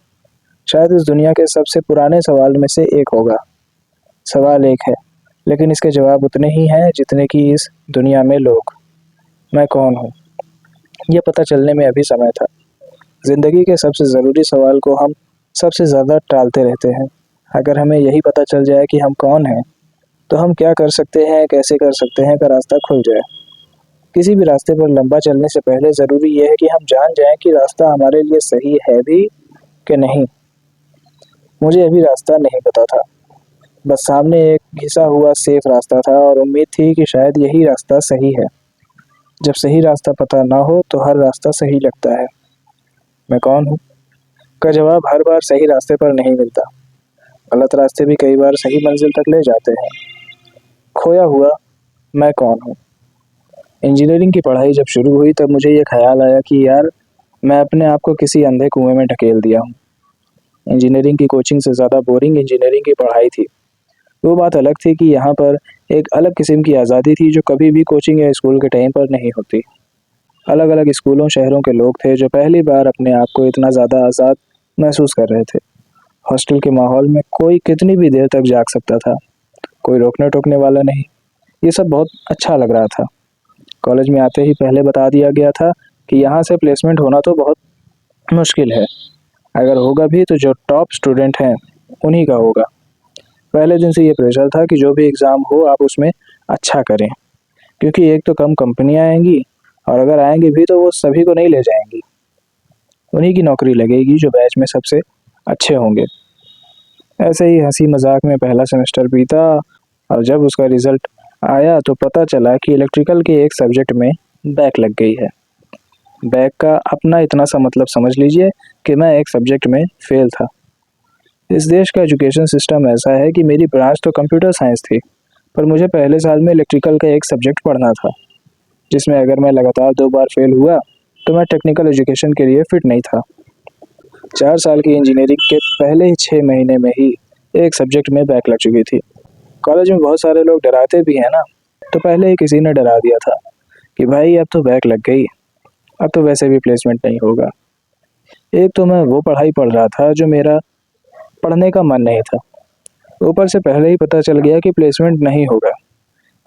शायद इस दुनिया के सबसे पुराने सवाल में से एक होगा। सवाल एक है लेकिन इसके जवाब उतने ही हैं जितने कि इस दुनिया में लोग। मैं कौन हूँ, यह पता चलने में अभी समय था। ज़िंदगी के सबसे ज़रूरी सवाल को हम सबसे ज़्यादा टालते रहते हैं। अगर हमें यही पता चल जाए कि हम कौन हैं तो हम क्या कर सकते हैं, कैसे कर सकते हैं का रास्ता खुल जाए। किसी भी रास्ते पर लंबा चलने से पहले ज़रूरी यह है कि हम जान जाएं कि रास्ता हमारे लिए सही है भी कि नहीं। मुझे अभी रास्ता नहीं पता था, बस सामने एक घिसा हुआ सेफ रास्ता था और उम्मीद थी कि शायद यही रास्ता सही है। जब सही रास्ता पता ना हो तो हर रास्ता सही लगता है। मैं कौन हूँ का जवाब हर बार सही रास्ते पर नहीं मिलता। गलत रास्ते भी कई बार सही मंजिल तक ले जाते हैं। खोया हुआ मैं कौन हूँ। इंजीनियरिंग की पढ़ाई जब शुरू हुई तब मुझे ये ख्याल आया कि यार मैं अपने आप को किसी अंधे कुएं में ढकेल दिया हूँ। इंजीनियरिंग की कोचिंग से ज़्यादा बोरिंग इंजीनियरिंग की पढ़ाई थी। वो बात अलग थी कि यहाँ पर एक अलग किस्म की आज़ादी थी जो कभी भी कोचिंग या स्कूल के टाइम पर नहीं होती। अलग अलग स्कूलों शहरों के लोग थे जो पहली बार अपने आप को इतना ज़्यादा आज़ाद महसूस कर रहे थे। हॉस्टल के माहौल में कोई कितनी भी देर तक जाग सकता था, कोई रोकने टोकने वाला नहीं। ये सब बहुत अच्छा लग रहा था। कॉलेज में आते ही पहले बता दिया गया था कि यहाँ से प्लेसमेंट होना तो बहुत मुश्किल है। अगर होगा भी तो जो टॉप स्टूडेंट हैं उन्हीं का होगा। पहले दिन से ये प्रेशर था कि जो भी एग्ज़ाम हो आप उसमें अच्छा करें, क्योंकि एक तो कम कंपनियां आएंगी और अगर आएंगी भी तो वो सभी को नहीं ले जाएंगी। उन्हीं की नौकरी लगेगी जो बैच में सबसे अच्छे होंगे। ऐसे ही हंसी मजाक में पहला सेमेस्टर बीता और जब उसका रिजल्ट आया तो पता चला कि इलेक्ट्रिकल के एक सब्जेक्ट में बैक लग गई है। बैक का अपना इतना सा मतलब समझ लीजिए कि मैं एक सब्जेक्ट में फेल था। इस देश का एजुकेशन सिस्टम ऐसा है कि मेरी ब्रांच तो कंप्यूटर साइंस थी, पर मुझे पहले साल में इलेक्ट्रिकल का एक सब्जेक्ट पढ़ना था, जिसमें अगर मैं लगातार 2 बार फेल हुआ तो मैं टेक्निकल एजुकेशन के लिए फिट नहीं था। 4 साल की इंजीनियरिंग के पहले ही 6 महीने में ही एक सब्जेक्ट में बैक लग चुकी थी। कॉलेज में बहुत सारे लोग डराते भी हैं ना, तो पहले ही किसी ने डरा दिया था कि भाई अब तो बैक लग गई, अब तो वैसे भी प्लेसमेंट नहीं होगा। एक तो मैं वो पढ़ाई पढ़ रहा था जो मेरा पढ़ने का मन नहीं था, ऊपर से पहले ही पता चल गया कि प्लेसमेंट नहीं होगा।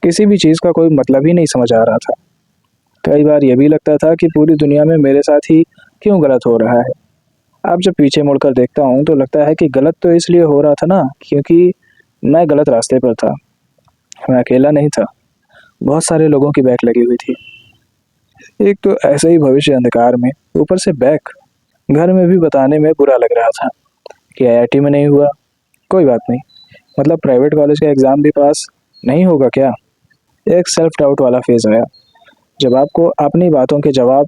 किसी भी चीज़ का कोई मतलब ही नहीं समझ आ रहा था। कई बार ये भी लगता था कि पूरी दुनिया में मेरे साथ ही क्यों गलत हो रहा है। अब जब पीछे मुड़कर देखता हूँ तो लगता है कि गलत तो इसलिए हो रहा था ना क्योंकि मैं गलत रास्ते पर था। मैं अकेला नहीं था, बहुत सारे लोगों की बैक लगी हुई थी। एक तो ऐसे ही भविष्य अंधकार में ऊपर से बैक। घर में भी बताने में बुरा लग रहा था कि आईआईटी में नहीं हुआ, कोई बात नहीं, मतलब प्राइवेट कॉलेज का एग्ज़ाम भी पास नहीं होगा क्या। एक सेल्फ डाउट वाला फेज आया जब आपको अपनी बातों के जवाब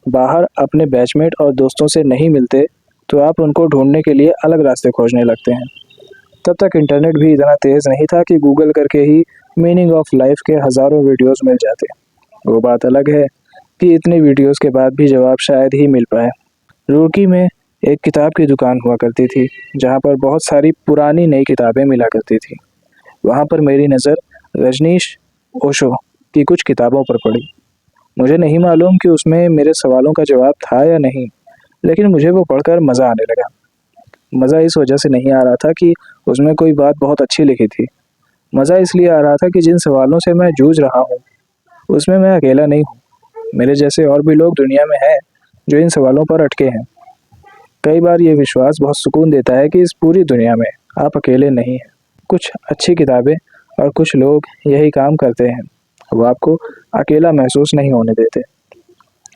बाहर अपने बैचमेट और दोस्तों से नहीं मिलते तो आप उनको ढूंढने के लिए अलग रास्ते खोजने लगते हैं। तब तक इंटरनेट भी इतना तेज़ नहीं था कि गूगल करके ही मीनिंग ऑफ लाइफ के हज़ारों वीडियोस मिल जाते। वो बात अलग है कि इतने वीडियोस के बाद भी जवाब शायद ही मिल पाए। रुड़की में एक किताब की दुकान हुआ करती थी जहाँ पर बहुत सारी पुरानी नई किताबें मिला करती थी। वहाँ पर मेरी नज़र रजनीश ओशो की कुछ किताबों पर पड़ी। मुझे नहीं मालूम कि उसमें मेरे सवालों का जवाब था या नहीं, लेकिन मुझे वो पढ़कर मज़ा आने लगा। मज़ा इस वजह से नहीं आ रहा था कि उसमें कोई बात बहुत अच्छी लिखी थी, मज़ा इसलिए आ रहा था कि जिन सवालों से मैं जूझ रहा हूँ उसमें मैं अकेला नहीं हूँ। मेरे जैसे और भी लोग दुनिया में हैं जो इन सवालों पर अटके हैं। कई बार ये विश्वास बहुत सुकून देता है कि इस पूरी दुनिया में आप अकेले नहीं हैं। कुछ अच्छी किताबें और कुछ लोग यही काम करते हैं, वो आपको अकेला महसूस नहीं होने देते।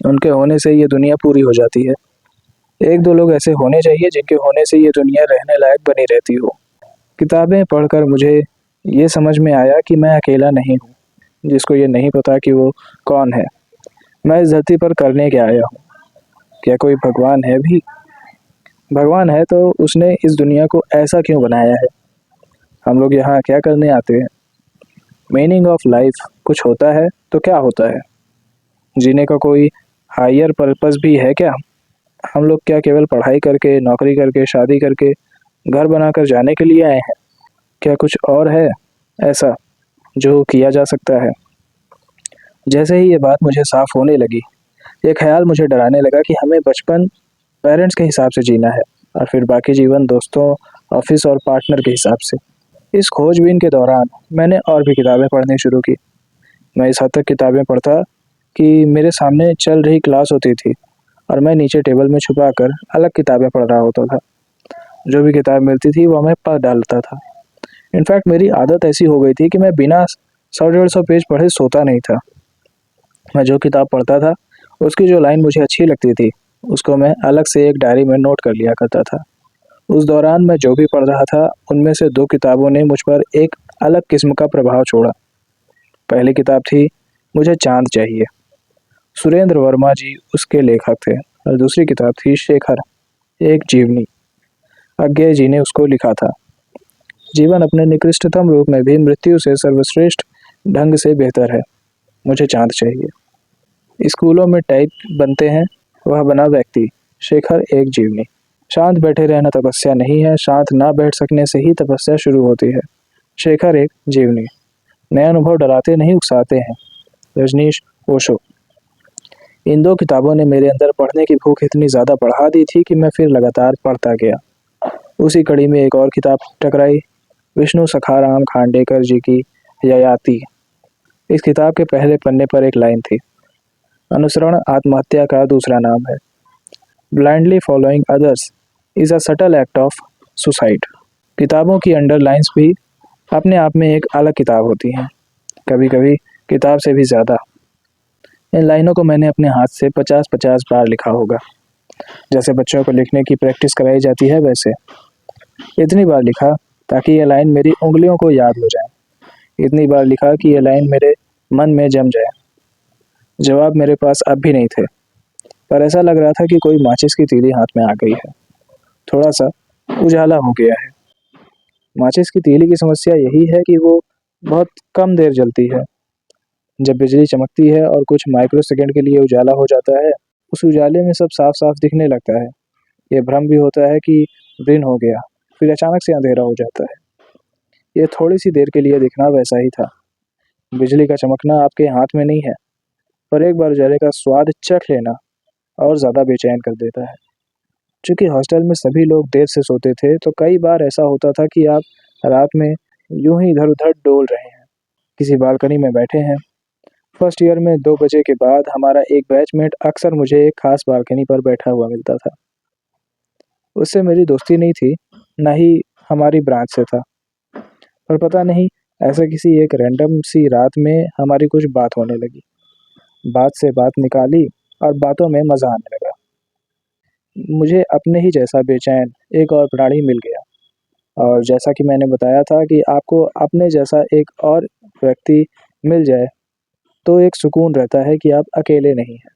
उनके होने से ये दुनिया पूरी हो जाती है। एक दो लोग ऐसे होने चाहिए जिनके होने से ये दुनिया रहने लायक बनी रहती हो। किताबें पढ़कर मुझे ये समझ में आया कि मैं अकेला नहीं हूँ जिसको ये नहीं पता कि वो कौन है। मैं इस धरती पर करने क्या आया हूँ? क्या कोई भगवान है भी? भगवान है तो उसने इस दुनिया को ऐसा क्यों बनाया है? हम लोग यहाँ क्या करने आते हैं? मीनिंग ऑफ लाइफ कुछ होता है तो क्या होता है? जीने का कोई हायर पर्पस भी है क्या? हम लोग क्या केवल पढ़ाई करके, नौकरी करके, शादी करके, घर बनाकर जाने के लिए आए हैं? क्या कुछ और है ऐसा जो किया जा सकता है? जैसे ही ये बात मुझे साफ होने लगी, ये ख्याल मुझे डराने लगा कि हमें बचपन पेरेंट्स के हिसाब से जीना है और फिर बाकी जीवन दोस्तों, ऑफिस और पार्टनर के हिसाब से। इस खोजबीन के दौरान मैंने और भी किताबें पढ़नी शुरू की। मैं इस हद तक किताबें पढ़ता कि मेरे सामने चल रही क्लास होती थी और मैं नीचे टेबल में छुपा कर अलग किताबें पढ़ रहा होता था। जो भी किताब मिलती थी वो मैं पढ़ डालता था। इनफैक्ट मेरी आदत ऐसी हो गई थी कि मैं बिना 100-150 पेज पढ़े सोता नहीं था। मैं जो किताब पढ़ता था उसकी जो लाइन मुझे अच्छी लगती थी उसको मैं अलग से एक डायरी में नोट कर लिया करता था। उस दौरान मैं जो भी पढ़ रहा था उनमें से 2 किताबों ने मुझ पर एक अलग किस्म का प्रभाव छोड़ा। पहली किताब थी मुझे चाँद चाहिए, सुरेंद्र वर्मा जी उसके लेखक थे, और दूसरी किताब थी शेखर एक जीवनी, अज्ञे जी ने उसको लिखा था। जीवन अपने निकृष्टतम रूप में भी मृत्यु से सर्वश्रेष्ठ ढंग से बेहतर है। मुझे चाँद चाहिए। स्कूलों में टाइप बनते हैं, वह बना व्यक्ति। शेखर एक जीवनी। शांत बैठे रहना तपस्या नहीं है, शांत ना बैठ सकने से ही तपस्या शुरू होती है। शेखर एक जीवनी। नए अनुभव डराते नहीं, उकसाते हैं। रजनीश ओशो। इन 2 किताबों ने मेरे अंदर पढ़ने की भूख इतनी ज़्यादा बढ़ा दी थी कि मैं फिर लगातार पढ़ता गया। उसी कड़ी में एक और किताब टकराई, विष्णु सखाराम खांडेकर जी की ययाति। इस किताब के पहले पन्ने पर एक लाइन थी, अनुसरण आत्महत्या का दूसरा नाम है। Blindly following others is a subtle act of suicide. किताबों की अंडरलाइंस भी अपने आप में एक अलग किताब होती हैं, कभी कभी किताब से भी ज़्यादा। इन लाइनों को मैंने अपने हाथ से 50-50 बार लिखा होगा। जैसे बच्चों को लिखने की प्रैक्टिस कराई जाती है, वैसे इतनी बार लिखा ताकि ये लाइन मेरी उंगलियों को याद हो जाए। इतनी बार लिखा कि ये लाइन मेरे मन में जम जाए। जवाब मेरे पास अब भी नहीं थे, पर ऐसा लग रहा था कि कोई माचिस की तीली हाथ में आ गई है। थोड़ा सा उजाला हो गया है। माचिस की तीली की समस्या यही है कि वो बहुत कम देर जलती है। जब बिजली चमकती है और कुछ माइक्रो सेकंड के लिए उजाला हो जाता है, उस उजाले में सब साफ साफ दिखने लगता है। ये भ्रम भी होता है कि दिन हो गया, फिर अचानक से अंधेरा हो जाता है। ये थोड़ी सी देर के लिए दिखना वैसा ही था। बिजली का चमकना आपके हाथ में नहीं है, पर एक बार उजाले का स्वाद चख लेना और ज़्यादा बेचैन कर देता है। चूंकि हॉस्टल में सभी लोग देर से सोते थे, तो कई बार ऐसा होता था कि आप रात में यूं ही इधर उधर डोल रहे हैं, किसी बालकनी में बैठे हैं। फर्स्ट ईयर में 2 बजे के बाद हमारा एक बैचमेट अक्सर मुझे एक खास बालकनी पर बैठा हुआ मिलता था। उससे मेरी दोस्ती नहीं थी, ना ही हमारी ब्रांच से था, पर पता नहीं ऐसा किसी एक रैंडम सी रात में हमारी कुछ बात होने लगी। बात से बात निकाली और बातों में मज़ा आने लगा। मुझे अपने ही जैसा बेचैन एक और प्राणी मिल गया, और जैसा कि मैंने बताया था कि आपको अपने जैसा एक और व्यक्ति मिल जाए तो एक सुकून रहता है कि आप अकेले नहीं हैं।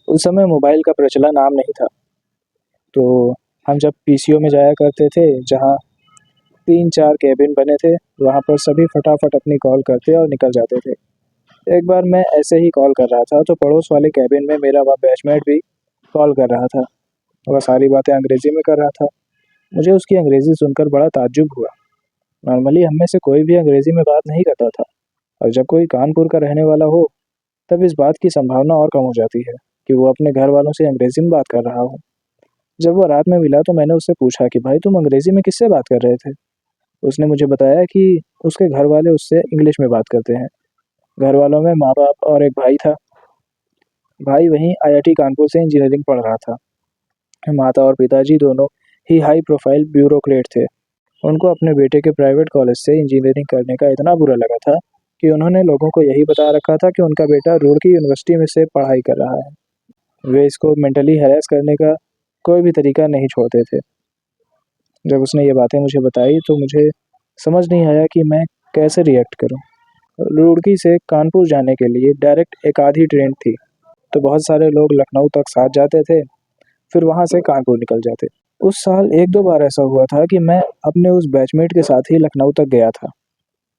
उस समय मोबाइल का प्रचलन आम नहीं था, तो हम जब पीसीओ में जाया करते थे, जहाँ 3-4 केबिन बने थे, वहाँ पर सभी फटाफट अपनी कॉल करते और निकल जाते थे। एक बार मैं ऐसे ही कॉल कर रहा था, तो पड़ोस वाले केबिन में मेरा वह बैचमेट भी कॉल कर रहा था। वह सारी बातें अंग्रेज़ी में कर रहा था। मुझे उसकी अंग्रेज़ी सुनकर बड़ा ताज्जुब हुआ। नॉर्मली हम में से कोई भी अंग्रेज़ी में बात नहीं करता था, और जब कोई कानपुर का रहने वाला हो, तब इस बात की संभावना और कम हो जाती है कि वो अपने घर वालों से अंग्रेज़ी में बात कर रहा हो। जब वो रात में मिला तो मैंने उससे पूछा कि भाई, तुम अंग्रेज़ी में किससे बात कर रहे थे? उसने मुझे बताया कि उसके घर वाले उससे इंग्लिश में बात करते हैं। घर वालों में माँ-बाप और एक भाई था। भाई वहीं आईआईटी कानपुर से इंजीनियरिंग पढ़ रहा था। माता और पिताजी दोनों ही हाई प्रोफाइल ब्यूरोक्रेट थे। उनको अपने बेटे के प्राइवेट कॉलेज से इंजीनियरिंग करने का इतना बुरा लगा था कि उन्होंने लोगों को यही बता रखा था कि उनका बेटा रुड़की यूनिवर्सिटी में से पढ़ाई कर रहा है। वे इसको मेंटली हैरेस करने का कोई भी तरीका नहीं छोड़ते थे। जब उसने ये बातें मुझे बताई तो मुझे समझ नहीं आया कि मैं कैसे रिएक्ट करूं। रुड़की से कानपुर जाने के लिए डायरेक्ट एक आधी ट्रेन थी, तो बहुत सारे लोग लखनऊ तक साथ जाते थे, फिर वहाँ से कानपुर निकल जाते। उस साल 1-2 बार ऐसा हुआ था कि मैं अपने उस बैचमेट के साथ ही लखनऊ तक गया था।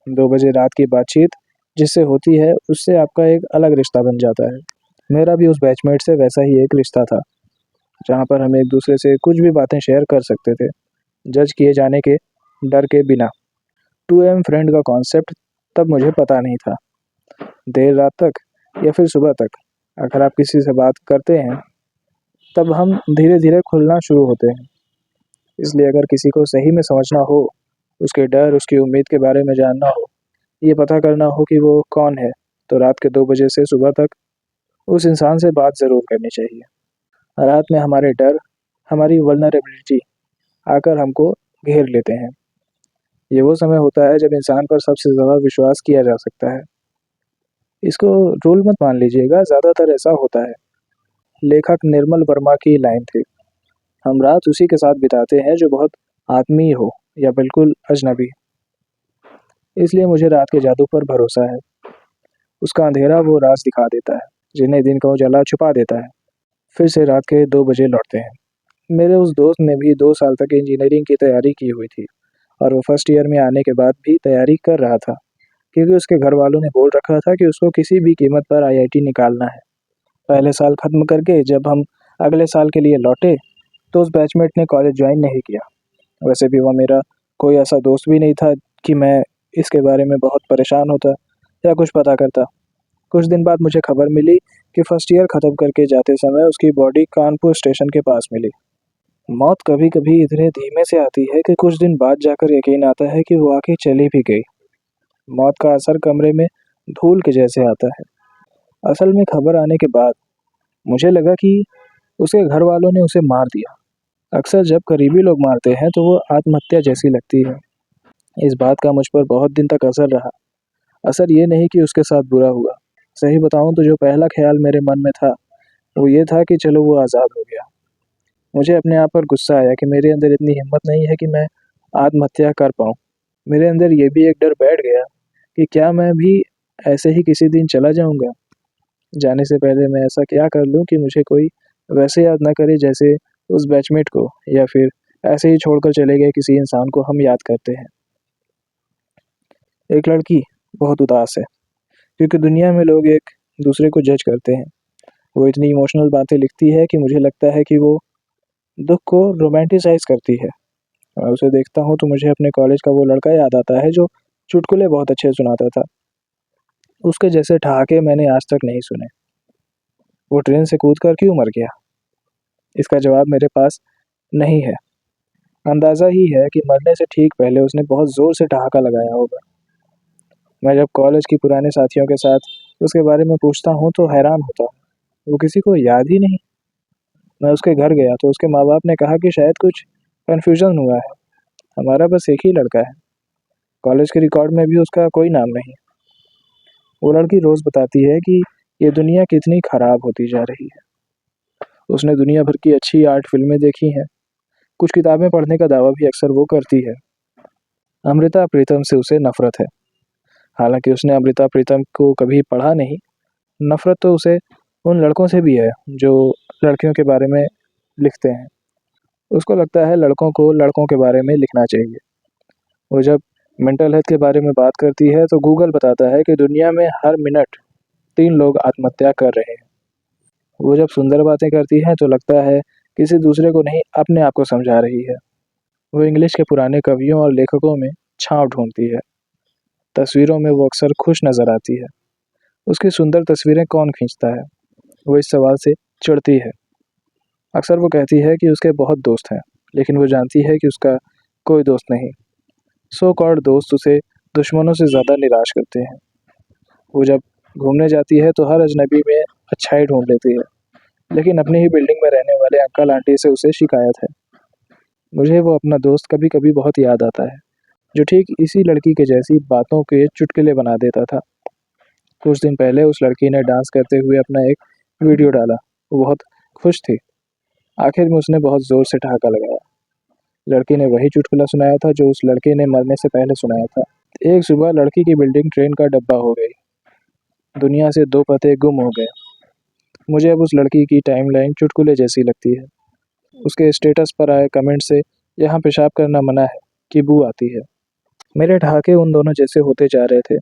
2 बजे रात की बातचीत जिससे होती है, उससे आपका एक अलग रिश्ता बन जाता है। मेरा भी उस बैचमेट से वैसा ही एक रिश्ता था, जहाँ पर हम एक दूसरे से कुछ भी बातें शेयर कर सकते थे, जज किए जाने के डर के बिना। 2 AM फ्रेंड का कॉन्सेप्ट तब मुझे पता नहीं था। देर रात तक या फिर सुबह तक अगर आप किसी से बात करते हैं, तब हम धीरे धीरे खुलना शुरू होते हैं। इसलिए अगर किसी को सही में समझना हो, उसके डर, उसकी उम्मीद के बारे में जानना हो, ये पता करना हो कि वो कौन है, तो रात के 2 बजे से सुबह तक उस इंसान से बात ज़रूर करनी चाहिए। रात में हमारे डर, हमारी वल्नरेबिलिटी आकर हमको घेर लेते हैं। ये वो समय होता है जब इंसान पर सबसे ज़्यादा विश्वास किया जा सकता है। इसको रूल मत मान लीजिएगा, ज़्यादातर ऐसा होता है। लेखक निर्मल वर्मा की लाइन थी, हम रात उसी के साथ बिताते हैं जो बहुत आत्मीय हो या बिल्कुल अजनबी। इसलिए मुझे रात के जादू पर भरोसा है। उसका अंधेरा वो राज दिखा देता है जिन्हें दिन का उजाला छुपा देता है। फिर से रात के 2 बजे लौटते हैं। मेरे उस दोस्त ने भी 2 साल तक इंजीनियरिंग की तैयारी की हुई थी, और वो फर्स्ट ईयर में आने के बाद भी तैयारी कर रहा था, क्योंकि उसके घर वालों ने बोल रखा था कि उसको किसी भी कीमत पर आईआईटी निकालना है। पहले साल खत्म करके जब हम अगले साल के लिए लौटे, तो उस बैचमेट ने कॉलेज ज्वाइन नहीं किया। वैसे भी वह मेरा कोई ऐसा दोस्त भी नहीं था कि मैं इसके बारे में बहुत परेशान होता या कुछ पता करता। कुछ दिन बाद मुझे खबर मिली कि फर्स्ट ईयर ख़त्म करके जाते समय उसकी बॉडी कानपुर स्टेशन के पास मिली। मौत कभी कभी इतने धीमे से आती है कि कुछ दिन बाद जाकर यकीन आता है कि वो आके चली भी गई। मौत का असर कमरे में धूल के जैसे आता है। असल में खबर आने के बाद मुझे लगा कि उसके घर वालों ने उसे मार दिया। अक्सर जब करीबी लोग मारते हैं तो वो आत्महत्या जैसी लगती है। इस बात का मुझ पर बहुत दिन तक असर रहा। असर ये नहीं कि उसके साथ बुरा हुआ। सही बताऊं तो जो पहला ख्याल मेरे मन में था वो ये था कि चलो वो आज़ाद हो गया। मुझे अपने आप पर गुस्सा आया कि मेरे अंदर इतनी हिम्मत नहीं है कि मैं आत्महत्या कर पाऊँ। मेरे अंदर ये भी एक डर बैठ गया कि क्या मैं भी ऐसे ही किसी दिन चला जाऊँगा? जाने से पहले मैं ऐसा क्या कर लूँ कि मुझे कोई वैसे याद ना करे जैसे उस बैचमेट को, या फिर ऐसे ही छोड़कर चले गए किसी इंसान को हम याद करते हैं। एक लड़की बहुत उदास है क्योंकि दुनिया में लोग एक दूसरे को जज करते हैं। वो इतनी इमोशनल बातें लिखती है कि मुझे लगता है कि वो दुख को रोमांटिसाइज़ करती है। मैं उसे देखता हूँ तो मुझे अपने कॉलेज का वो लड़का याद आता है जो चुटकुले बहुत अच्छे सुनाता था। उसके जैसे ठहाके मैंने आज तक नहीं सुने। वो ट्रेन से कूदकर क्यों मर गया? इसका जवाब मेरे पास नहीं है। अंदाज़ा ही है कि मरने से ठीक पहले उसने बहुत ज़ोर से ठहाका लगाया होगा। मैं जब कॉलेज की पुराने साथियों के साथ उसके बारे में पूछता हूँ तो हैरान होता हूँ। वो किसी को याद ही नहीं। मैं उसके घर गया तो उसके माँ-बाप ने कहा कि शायद कुछ कन्फ्यूज़न हुआ है। हमारा बस एक ही लड़का है। कॉलेज के रिकॉर्ड में भी उसका कोई नाम नहीं। वो लड़की रोज़ बताती है कि ये दुनिया कितनी ख़राब होती जा रही है। उसने दुनिया भर की अच्छी आर्ट फ़िल्में देखी हैं। कुछ किताबें पढ़ने का दावा भी अक्सर वो करती है। अमृता प्रीतम से उसे नफ़रत है। हालाँकि उसने अमृता प्रीतम को कभी पढ़ा नहीं। नफ़रत तो उसे उन लड़कों से भी है जो लड़कियों के बारे में लिखते हैं। उसको लगता है लड़कों को लड़कों के बारे में लिखना चाहिए। वो जब मेंटल हेल्थ के बारे में बात करती है तो गूगल बताता है कि दुनिया में हर मिनट 3 लोग आत्महत्या कर रहे हैं। वो जब सुंदर बातें करती हैं तो लगता है किसी दूसरे को नहीं, अपने आप को समझा रही है। वो इंग्लिश के पुराने कवियों और लेखकों में छाँव ढूँढती है। तस्वीरों में वो अक्सर खुश नज़र आती है। उसकी सुंदर तस्वीरें कौन खींचता है? वो इस सवाल से चिढ़ती है। अक्सर वो कहती है कि उसके बहुत दोस्त हैं, लेकिन वो जानती है कि उसका कोई दोस्त नहीं। सो कॉल्ड दोस्त उसे दुश्मनों से ज़्यादा निराश करते हैं। वो जब घूमने जाती है तो हर अजनबी में अच्छाई ढूँढ लेती है, लेकिन अपनी ही बिल्डिंग में रहने वाले अंकल आंटी से उसे शिकायत है। मुझे वो अपना दोस्त कभी-कभी बहुत याद आता है, जो ठीक इसी लड़की के जैसी बातों के चुटकुले बना देता था। कुछ दिन पहले उस लड़की ने डांस करते हुए अपना एक वीडियो डाला। वो बहुत खुश थी। आखिर में उसने बहुत ज़ोर से ठहाका लगाया। लड़की ने वही चुटकुला सुनाया था जो उस लड़के ने मरने से पहले सुनाया था। एक सुबह लड़की की बिल्डिंग ट्रेन का डब्बा हो गई। दुनिया से 2 पते गुम हो गए। मुझे अब उस लड़की की टाइमलाइन चुटकुले जैसी लगती है। उसके स्टेटस पर आए कमेंट से यहाँ पेशाब करना मना है की बू आती है। मेरे ठहाके उन दोनों जैसे होते जा रहे थे।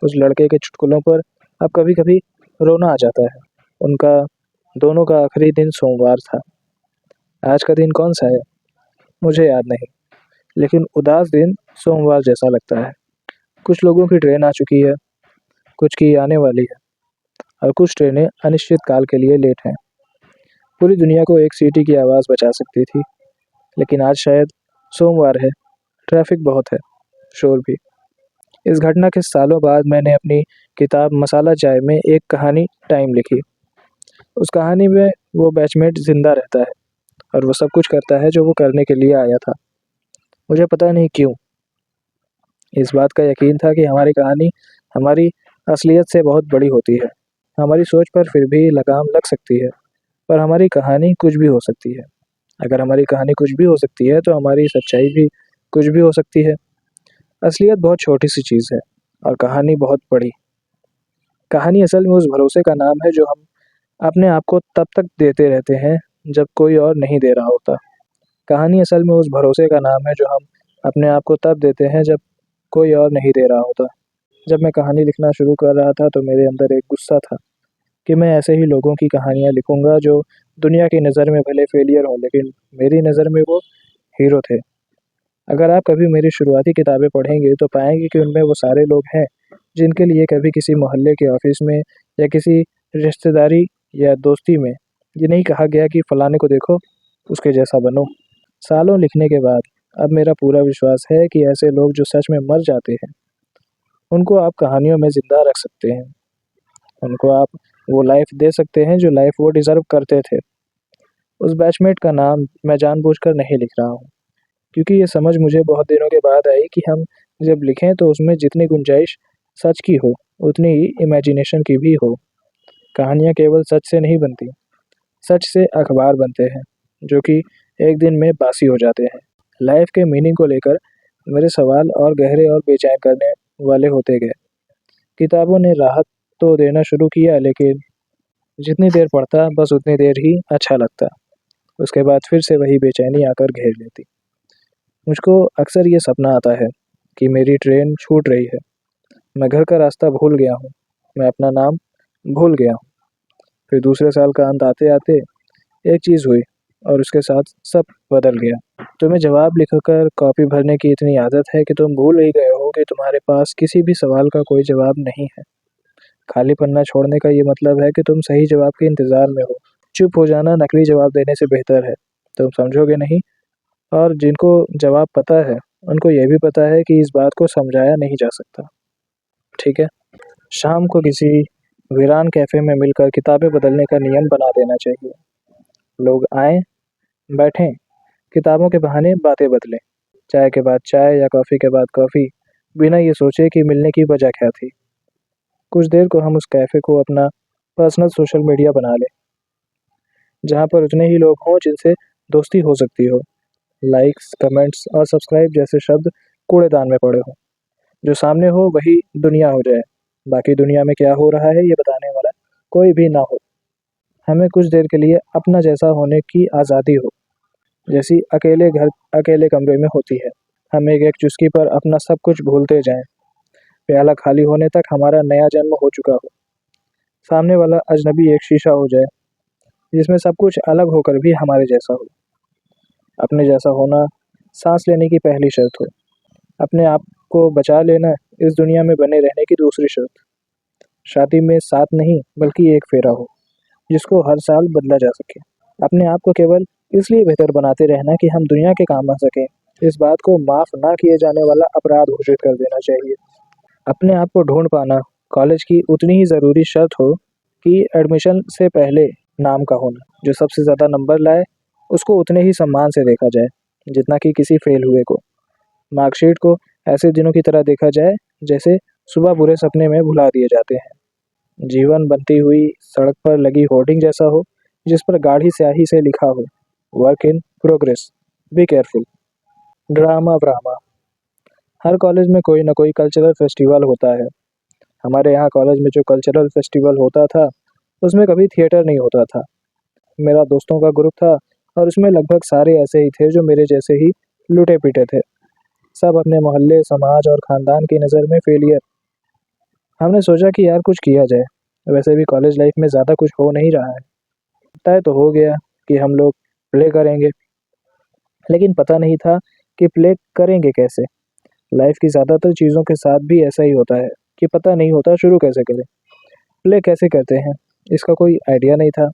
उस लड़के के चुटकुलों पर अब कभी-कभी रोना आ जाता है। उनका दोनों का आखिरी दिन सोमवार था। आज का दिन कौन-सा है? मुझे याद नहीं, लेकिन उदास दिन सोमवार जैसा लगता है। कुछ लोगों की ट्रेन आ चुकी है, कुछ की आने वाली है और कुछ ट्रेनें अनिश्चित काल के लिए लेट हैं। पूरी दुनिया को एक सीटी की आवाज़ बचा सकती थी, लेकिन आज शायद सोमवार है, ट्रैफिक बहुत है, शोर भी। इस घटना के सालों बाद मैंने अपनी किताब मसाला चाय में एक कहानी टाइम लिखी। उस कहानी में वो बैचमेट ज़िंदा रहता है और वो सब कुछ करता है जो वो करने के लिए आया था। मुझे पता नहीं क्यों इस बात का यकीन था कि हमारी कहानी हमारी असलियत से बहुत बड़ी होती है। हमारी सोच पर फिर भी लगाम लग सकती है, पर हमारी कहानी कुछ भी हो सकती है। अगर हमारी कहानी कुछ भी हो सकती है, तो हमारी सच्चाई भी कुछ भी हो सकती है। असलियत बहुत छोटी-सी चीज़ है और कहानी बहुत बड़ी। कहानी असल में उस भरोसे का नाम है जो हम अपने आप को तब तक देते रहते हैं, जब कोई और नहीं दे रहा होता। कहानी असल में उस भरोसे का नाम है जो हम अपने आप को तब देते हैं, जब कोई और नहीं दे रहा होता। जब मैं कहानी लिखना शुरू कर रहा था, तो मेरे अंदर एक गुस्सा था कि मैं ऐसे ही लोगों की कहानियाँ लिखूँगा जो दुनिया की नज़र में भले फेलियर हों, लेकिन मेरी नज़र में वो हीरो थे। अगर आप कभी मेरी शुरुआती किताबें पढ़ेंगे तो पाएँगे कि उनमें वो सारे लोग हैं, जिनके लिए कभी किसी मोहल्ले के ऑफ़िस में या किसी रिश्तेदारी या दोस्ती में ये नहीं कहा गया कि फलाने को देखो, उसके जैसा बनो। सालों लिखने के बाद अब मेरा पूरा विश्वास है कि ऐसे लोग जो सच में मर जाते हैं, उनको आप कहानियों में ज़िंदा रख सकते हैं। उनको आप वो लाइफ़ दे सकते हैं जो लाइफ़ वो डिज़र्व करते थे। उस बैचमेट का नाम मैं जानबूझकर नहीं लिख रहा हूँ, क्योंकि ये समझ मुझे बहुत दिनों के बाद आई कि हम जब लिखें तो उसमें जितनी गुंजाइश सच की हो, उतनी ही इमेजिनेशन की भी हो। कहानियाँ केवल सच से नहीं बनती, सच से अखबार बनते हैं, जो कि एक दिन में बासी हो जाते हैं। लाइफ़ के मीनिंग को लेकर मेरे सवाल और गहरे और बेचैन करने वाले होते गए। किताबों ने राहत तो देना शुरू किया, लेकिन जितनी देर पढ़ता बस उतनी देर ही अच्छा लगता। उसके बाद फिर से वही बेचैनी आकर घेर लेती। मुझको अक्सर ये सपना आता है कि मेरी ट्रेन छूट रही है। मैं घर का रास्ता भूल गया हूँ। मैं अपना नाम भूल गया हूँ। फिर दूसरे साल का अंत आते-आते एक चीज़ हुई और उसके साथ सब बदल गया। तुम्हें जवाब लिखकर कॉपी भरने की इतनी आदत है कि तुम भूल ही गए हो कि तुम्हारे पास किसी भी सवाल का कोई जवाब नहीं है। खाली पन्ना छोड़ने का ये मतलब है कि तुम सही जवाब के इंतज़ार में हो। चुप हो जाना नकली जवाब देने से बेहतर है। तुम समझोगे नहीं, और जिनको जवाब पता है, उनको ये भी पता है कि इस बात को समझाया नहीं जा सकता। ठीक है? शाम को किसी वीरान कैफ़े में मिलकर किताबें बदलने का नियम बना देना चाहिए। लोग आएँ, बैठें, किताबों के बहाने बातें बदलें। चाय के बाद चाय या कॉफ़ी के बाद कॉफ़ी, बिना ये सोचे कि मिलने की वजह क्या थी। कुछ देर को हम उस कैफ़े को अपना पर्सनल सोशल मीडिया बना लें, जहाँ पर उतने ही लोग हों जिनसे दोस्ती हो सकती हो। लाइक्स, कमेंट्स और सब्सक्राइब जैसे शब्द कूड़ेदान में पड़े हों। जो सामने हो वही दुनिया हो जाए। बाकी दुनिया में क्या हो रहा है ये बताने वाला कोई भी ना हो। हमें कुछ देर के लिए अपना जैसा होने की आज़ादी हो, जैसी अकेले घर, अकेले कमरे में होती है। हम एक-एक चुस्की पर अपना सब कुछ भूलते जाएँ। प्याला खाली होने तक हमारा नया जन्म हो चुका हो। सामने वाला अजनबी एक शीशा हो जाए, जिसमें सब कुछ अलग होकर भी हमारे जैसा हो। अपने जैसा होना सांस लेने की पहली शर्त हो। अपने आप को बचा लेना इस दुनिया में बने रहने की दूसरी शर्त। शादी में 7 नहीं बल्कि 1 फेरा हो, जिसको हर साल बदला जा सके। अपने आप को केवल इसलिए बेहतर बनाते रहना कि हम दुनिया के काम आ सकें, इस बात को माफ़ ना किए जाने वाला अपराध घोषित कर देना चाहिए। अपने आप को ढूँढ पाना कॉलेज की उतनी ही ज़रूरी शर्त हो कि एडमिशन से पहले नाम का होना। जो सबसे ज़्यादा नंबर लाए, उसको उतने ही सम्मान से देखा जाए, जितना कि किसी फेल हुए को। मार्कशीट को ऐसे दिनों की तरह देखा जाए, जैसे सुबह बुरे सपने में भुला दिए जाते हैं। जीवन बनती हुई सड़क पर लगी होर्डिंग जैसा हो, जिस पर गाढ़ी स्याही से लिखा हो, work in progress, be careful. Drama व्रामा। हर कॉलेज में कोई ना कोई कल्चरल फेस्टिवल होता है। हमारे यहाँ कॉलेज में जो कल्चरल फेस्टिवल होता था, उसमें कभी थिएटर नहीं होता था। मेरा दोस्तों का ग्रुप था और उसमें लगभग सारे ऐसे ही थे जो मेरे जैसे ही लुटे-पीटे थे। सब अपने मोहल्ले, समाज और खानदान की नज़र में फेलियर। हमने सोचा कि यार कुछ किया जाए। वैसे भी कॉलेज लाइफ में ज़्यादा कुछ हो नहीं रहा है। तय तो हो गया कि हम लोग प्ले करेंगे, लेकिन पता नहीं था कि प्ले करेंगे कैसे। लाइफ की ज़्यादातर चीज़ों के साथ भी ऐसा ही होता है कि पता नहीं होता शुरू कैसे करें। प्ले कैसे करते हैं, इसका कोई आइडिया नहीं था।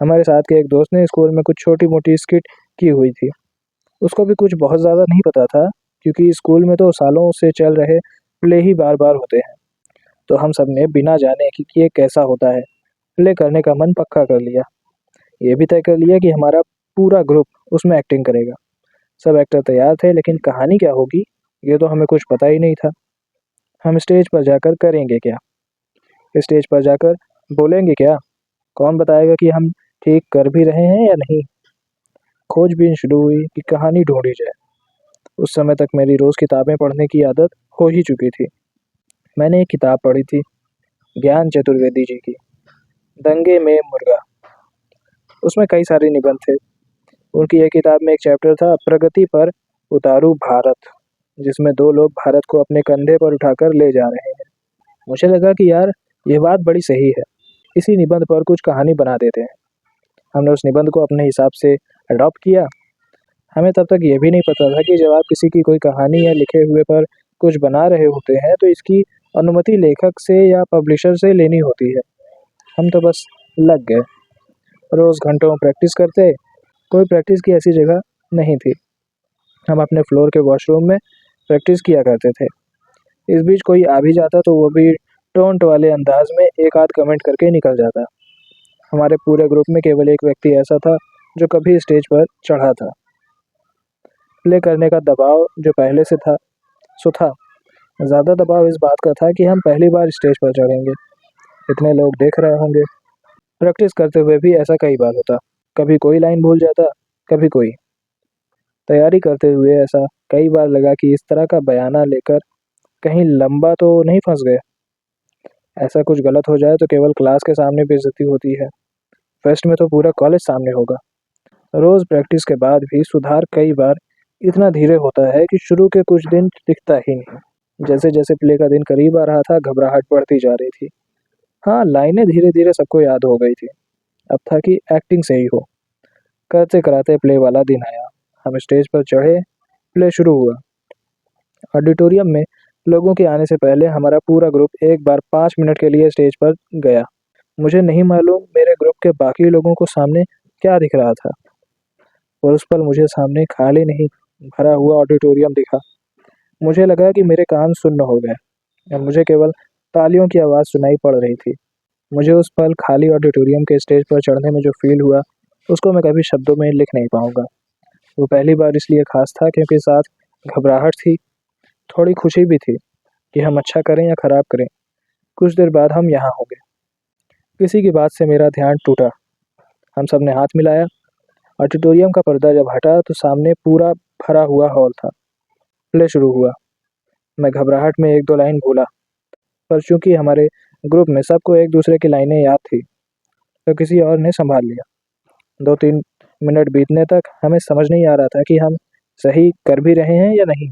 हमारे साथ के एक दोस्त ने स्कूल में कुछ छोटी-मोटी स्किट की हुई थी। उसको भी कुछ बहुत ज़्यादा नहीं पता था, क्योंकि स्कूल में तो सालों से चल रहे प्ले ही बार-बार होते हैं। तो हम सब ने बिना जाने कि ये कैसा होता है, प्ले करने का मन पक्का कर लिया। ये भी तय कर लिया कि हमारा पूरा ग्रुप उसमें एक्टिंग करेगा। सब एक्टर तैयार थे, लेकिन कहानी क्या होगी, ये तो हमें कुछ पता ही नहीं था। हम स्टेज पर जाकर करेंगे क्या? स्टेज पर जाकर बोलेंगे क्या? कौन बताएगा कि हम ठीक कर भी रहे हैं या नहीं? खोजबीन शुरू हुई कि कहानी ढूँढी जाए। उस समय तक मेरी रोज़ किताबें पढ़ने की आदत हो ही चुकी थी। मैंने एक किताब पढ़ी थी, ज्ञान चतुर्वेदी जी की, दंगे में मुर्गा। उसमें कई सारे निबंध थे। उनकी एक किताब में एक चैप्टर था, प्रगति पर उतारू भारत, जिसमें 2 लोग भारत को अपने कंधे पर उठाकर ले जा रहे हैं। मुझे लगा कि यार ये बात बड़ी सही है। इसी निबंध पर कुछ कहानी बना देते हैं। हमने उस निबंध को अपने हिसाब से अडॉप्ट किया। हमें तब तक ये भी नहीं पता था कि जब आप किसी की कोई कहानी या लिखे हुए पर कुछ बना रहे होते हैं, तो इसकी अनुमति लेखक से या पब्लिशर से लेनी होती है। हम तो बस लग गए। रोज़ घंटों प्रैक्टिस करते। कोई प्रैक्टिस की ऐसी जगह नहीं थी। हम अपने फ्लोर के वॉशरूम में प्रैक्टिस किया करते थे। इस बीच कोई आ भी जाता तो वो भी टोंट वाले अंदाज में एक आध कमेंट करके निकल जाता। हमारे पूरे ग्रुप में केवल एक व्यक्ति ऐसा था जो कभी स्टेज पर चढ़ा था। प्ले करने का दबाव जो पहले से था सो था। ज़्यादा दबाव इस बात का था कि हम पहली बार स्टेज पर चढ़ेंगे, इतने लोग देख रहे होंगे। प्रैक्टिस करते हुए भी ऐसा कई बार होता, कभी कोई लाइन भूल जाता, कभी कोई। तैयारी करते हुए ऐसा कई बार लगा कि इस तरह का बयाना लेकर कहीं लंबा तो नहीं फंस गए। ऐसा कुछ गलत हो जाए तो केवल क्लास के सामने बेइज्जती होती है, फेस्ट में तो पूरा कॉलेज सामने होगा। रोज़ प्रैक्टिस के बाद भी सुधार कई बार इतना धीरे होता है कि शुरू के कुछ दिन दिखता ही नहीं। जैसे जैसे प्ले का दिन करीब आ रहा था, घबराहट बढ़ती जा रही थी। हाँ, लाइनें धीरे धीरे सबको याद हो गई थी। अब था कि एक्टिंग सही हो। करते कराते प्ले वाला दिन आया। हम स्टेज पर चढ़े, प्ले शुरू हुआ। ऑडिटोरियम में लोगों के आने से पहले हमारा पूरा ग्रुप एक बार 5 मिनट के लिए स्टेज पर गया। मुझे नहीं मालूम मेरे ग्रुप के बाकी लोगों को सामने क्या दिख रहा था, और उस पल मुझे सामने खाली नहीं भरा हुआ ऑडिटोरियम दिखा। मुझे लगा कि मेरे कान सुन्न हो गए और मुझे केवल तालियों की आवाज़ सुनाई पड़ रही थी। मुझे उस पल खाली ऑडिटोरियम के स्टेज पर चढ़ने में जो फील हुआ, उसको मैं कभी शब्दों में लिख नहीं पाऊंगा। वो पहली बार इसलिए खास था क्योंकि साथ घबराहट थी, थोड़ी खुशी भी थी कि हम अच्छा करें या खराब करें, कुछ देर बाद हम यहाँ होंगे। किसी की बात से मेरा ध्यान टूटा। हम सब ने हाथ मिलाया। ऑडिटोरियम का पर्दा जब हटा तो सामने पूरा भरा हुआ हॉल था। प्ले शुरू हुआ। मैं घबराहट में एक दो लाइन भूला, पर चूंकि हमारे ग्रुप में सबको एक दूसरे की लाइनें याद थी तो किसी और ने संभाल लिया। 2-3 मिनट बीतने तक हमें समझ नहीं आ रहा था कि हम सही कर भी रहे हैं या नहीं,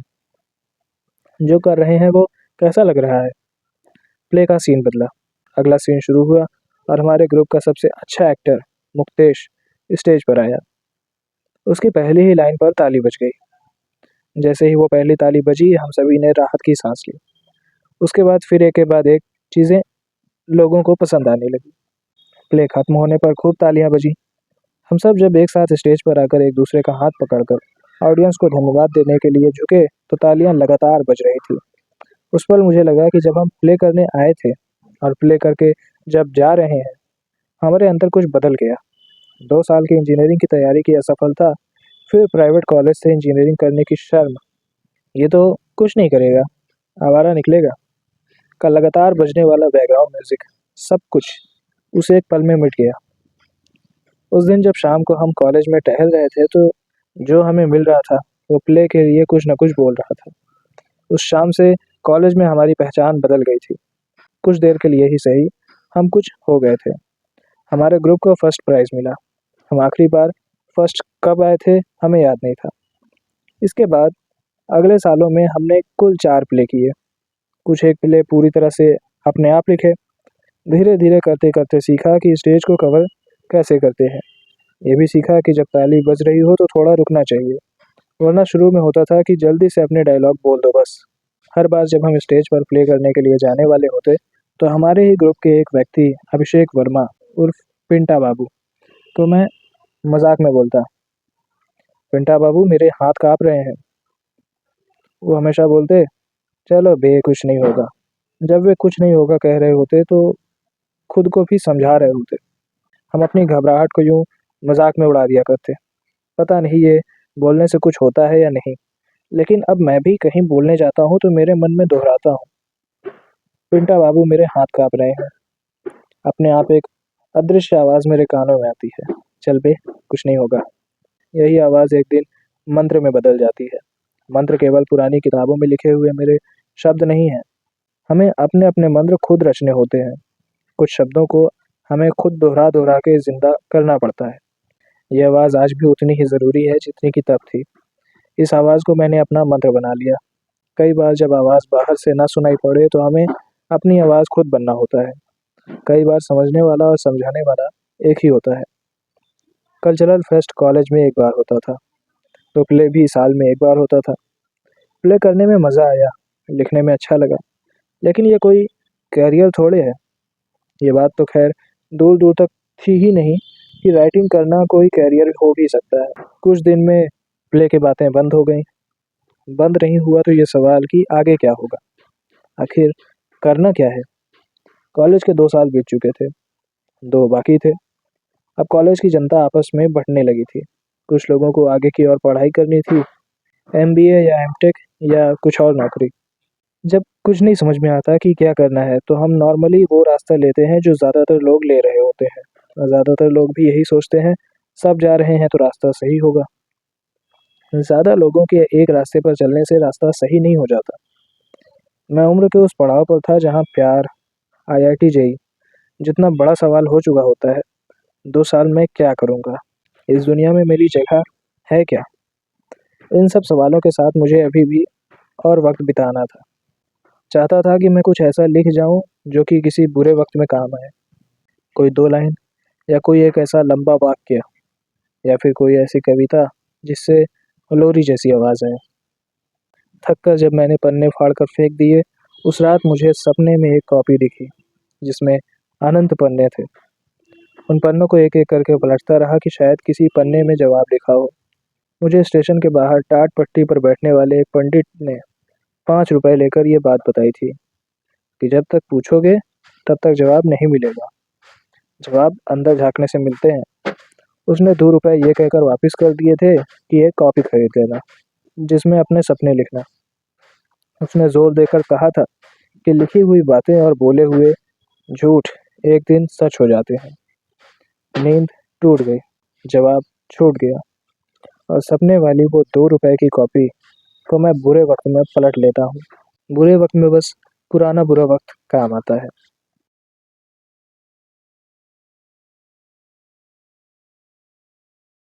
जो कर रहे हैं वो कैसा लग रहा है। प्ले का सीन बदला। अगला सीन शुरू हुआ और हमारे ग्रुप का सबसे अच्छा एक्टर मुक्तेश स्टेज पर आया। उसकी पहली ही लाइन पर ताली बज गई। जैसे ही वो पहली ताली बजी, हम सभी ने राहत की सांस ली। उसके बाद फिर एक के बाद एक चीज़ें लोगों को पसंद आने लगी। प्ले खत्म होने पर खूब तालियां बजी। हम सब जब एक साथ स्टेज पर आकर एक दूसरे का हाथ पकड़कर ऑडियंस को धन्यवाद देने के लिए झुके तो तालियां लगातार बज रही थी। उस पल मुझे लगा कि जब हम प्ले करने आए थे और प्ले करके जब जा रहे हैं, हमारे अंदर कुछ बदल गया। 2 साल की इंजीनियरिंग की तैयारी की असफलता, फिर प्राइवेट कॉलेज से इंजीनियरिंग करने की शर्म, ये तो कुछ नहीं करेगा, आवारा निकलेगा, का लगातार बजने वाला बैकग्राउंड म्यूजिक, सब कुछ उस एक पल में मिट गया। उस दिन जब शाम को हम कॉलेज में टहल रहे थे तो जो हमें मिल रहा था वो प्ले के लिए कुछ न कुछ बोल रहा था। उस शाम से कॉलेज में हमारी पहचान बदल गई थी। कुछ देर के लिए ही सही, हम कुछ हो गए थे। हमारे ग्रुप को फर्स्ट प्राइज़ मिला। हम आखिरी बार फर्स्ट कब आए थे हमें याद नहीं था। इसके बाद अगले सालों में हमने कुल 4 प्ले किए। कुछ एक प्ले पूरी तरह से अपने आप लिखे। धीरे धीरे करते करते सीखा कि स्टेज को कवर कैसे करते हैं। ये भी सीखा कि जब ताली बज रही हो तो थोड़ा रुकना चाहिए, वरना शुरू में होता था कि जल्दी से अपने डायलॉग बोल दो बस। हर बार जब हम स्टेज पर प्ले करने के लिए जाने वाले होते तो हमारे ही ग्रुप के एक व्यक्ति अभिषेक वर्मा उर्फ पिंटा बाबू को मैं मजाक में बोलता, पिंटा बाबू मेरे हाथ काँप रहे हैं। वो हमेशा बोलते, चलो बे कुछ नहीं होगा। जब वे कुछ नहीं होगा कह रहे होते तो खुद को भी समझा रहे होते। हम अपनी घबराहट को यूं मजाक में उड़ा दिया करते। पता नहीं ये बोलने से कुछ होता है या नहीं, लेकिन अब मैं भी कहीं बोलने जाता हूँ तो मेरे मन में दोहराता हूँ, पिंटा बाबू मेरे हाथ काँप रहे हैं। अपने आप एक अदृश्य आवाज़ मेरे कानों में आती है, चल बे कुछ नहीं होगा। यही आवाज़ एक दिन मंत्र में बदल जाती है। मंत्र केवल पुरानी किताबों में लिखे हुए मेरे शब्द नहीं हैं। हमें अपने अपने मंत्र खुद रचने होते हैं। कुछ शब्दों को हमें खुद दोहरा दोहरा के जिंदा करना पड़ता है। यह आवाज़ आज भी उतनी ही ज़रूरी है जितनी कि तब थी। इस आवाज़ को मैंने अपना मंत्र बना लिया। कई बार जब आवाज़ बाहर से ना सुनाई पड़े तो हमें अपनी आवाज़ खुद बनना होता है। कई बार समझने वाला और समझाने वाला एक ही होता है। कल्चरल फेस्ट कॉलेज में एक बार होता था, तो प्ले भी साल में एक बार होता था। प्ले करने में मज़ा आया, लिखने में अच्छा लगा, लेकिन ये कोई कैरियर थोड़े है। ये बात तो खैर दूर दूर तक थी ही नहीं कि राइटिंग करना कोई कैरियर हो भी सकता है। कुछ दिन में प्ले की बातें बंद हो गईं। बंद नहीं हुआ तो ये सवाल कि आगे क्या होगा। आखिर करना क्या है? कॉलेज के 2 साल बीत चुके थे, 2 बाकी थे। अब कॉलेज की जनता आपस में बँटने लगी थी। कुछ लोगों को आगे की ओर पढ़ाई करनी थी, एमबीए या एमटेक या कुछ और नौकरी। जब कुछ नहीं समझ में आता कि क्या करना है, तो हम नॉर्मली वो रास्ता लेते हैं जो ज़्यादातर लोग ले रहे होते हैं। और ज़्यादातर लोग भी यही सोचते हैं, सब जा रहे हैं तो रास्ता सही होगा। ज़्यादा लोगों के एक रास्ते पर चलने से रास्ता सही नहीं हो जाता। मैं उम्र के उस पड़ाव पर था जहाँ प्यार, आईआईटी जेईई जितना बड़ा सवाल हो चुका होता है। 2 साल में क्या करूँगा? इस दुनिया में मेरी जगह है क्या? इन सब सवालों के साथ मुझे अभी भी और वक़्त बिताना था। चाहता था कि मैं कुछ ऐसा लिख जाऊँ जो कि किसी बुरे वक़्त में काम आए। कोई 2 लाइन या कोई एक ऐसा लंबा वाक्य या फिर कोई ऐसी कविता जिससे लोरी जैसी आवाज़ आए। थक कर जब मैंने पन्ने फाड़ कर फेंक दिए, उस रात मुझे सपने में एक कॉपी दिखी, जिसमें अनंत पन्ने थे। उन पन्नों को एक-एक करके पलटता रहा कि शायद किसी पन्ने में जवाब लिखा हो। मुझे स्टेशन के बाहर टाट पट्टी पर बैठने वाले एक पंडित ने 5 रुपए लेकर ये बात बताई थी कि जब तक पूछोगे, तब तक जवाब नहीं मिलेगा। जवाब अंदर झाँकने से मिलते हैं। उसने 2 रुपए ये कहकर वापस कर दिए थे कि एक कॉपी खरीद लेना, जिसमें अपने सपने लिखना। उसने ज़ोर देकर कहा था कि लिखी हुई बातें और बोले हुए झूठ एक दिन सच हो जाते हैं। नींद टूट गई, जवाब छूट गया और सपने वाली वो 2 रुपए की कॉपी को मैं बुरे वक़्त में पलट लेता हूँ। बुरे वक़्त में बस पुराना बुरा वक़्त काम आता है।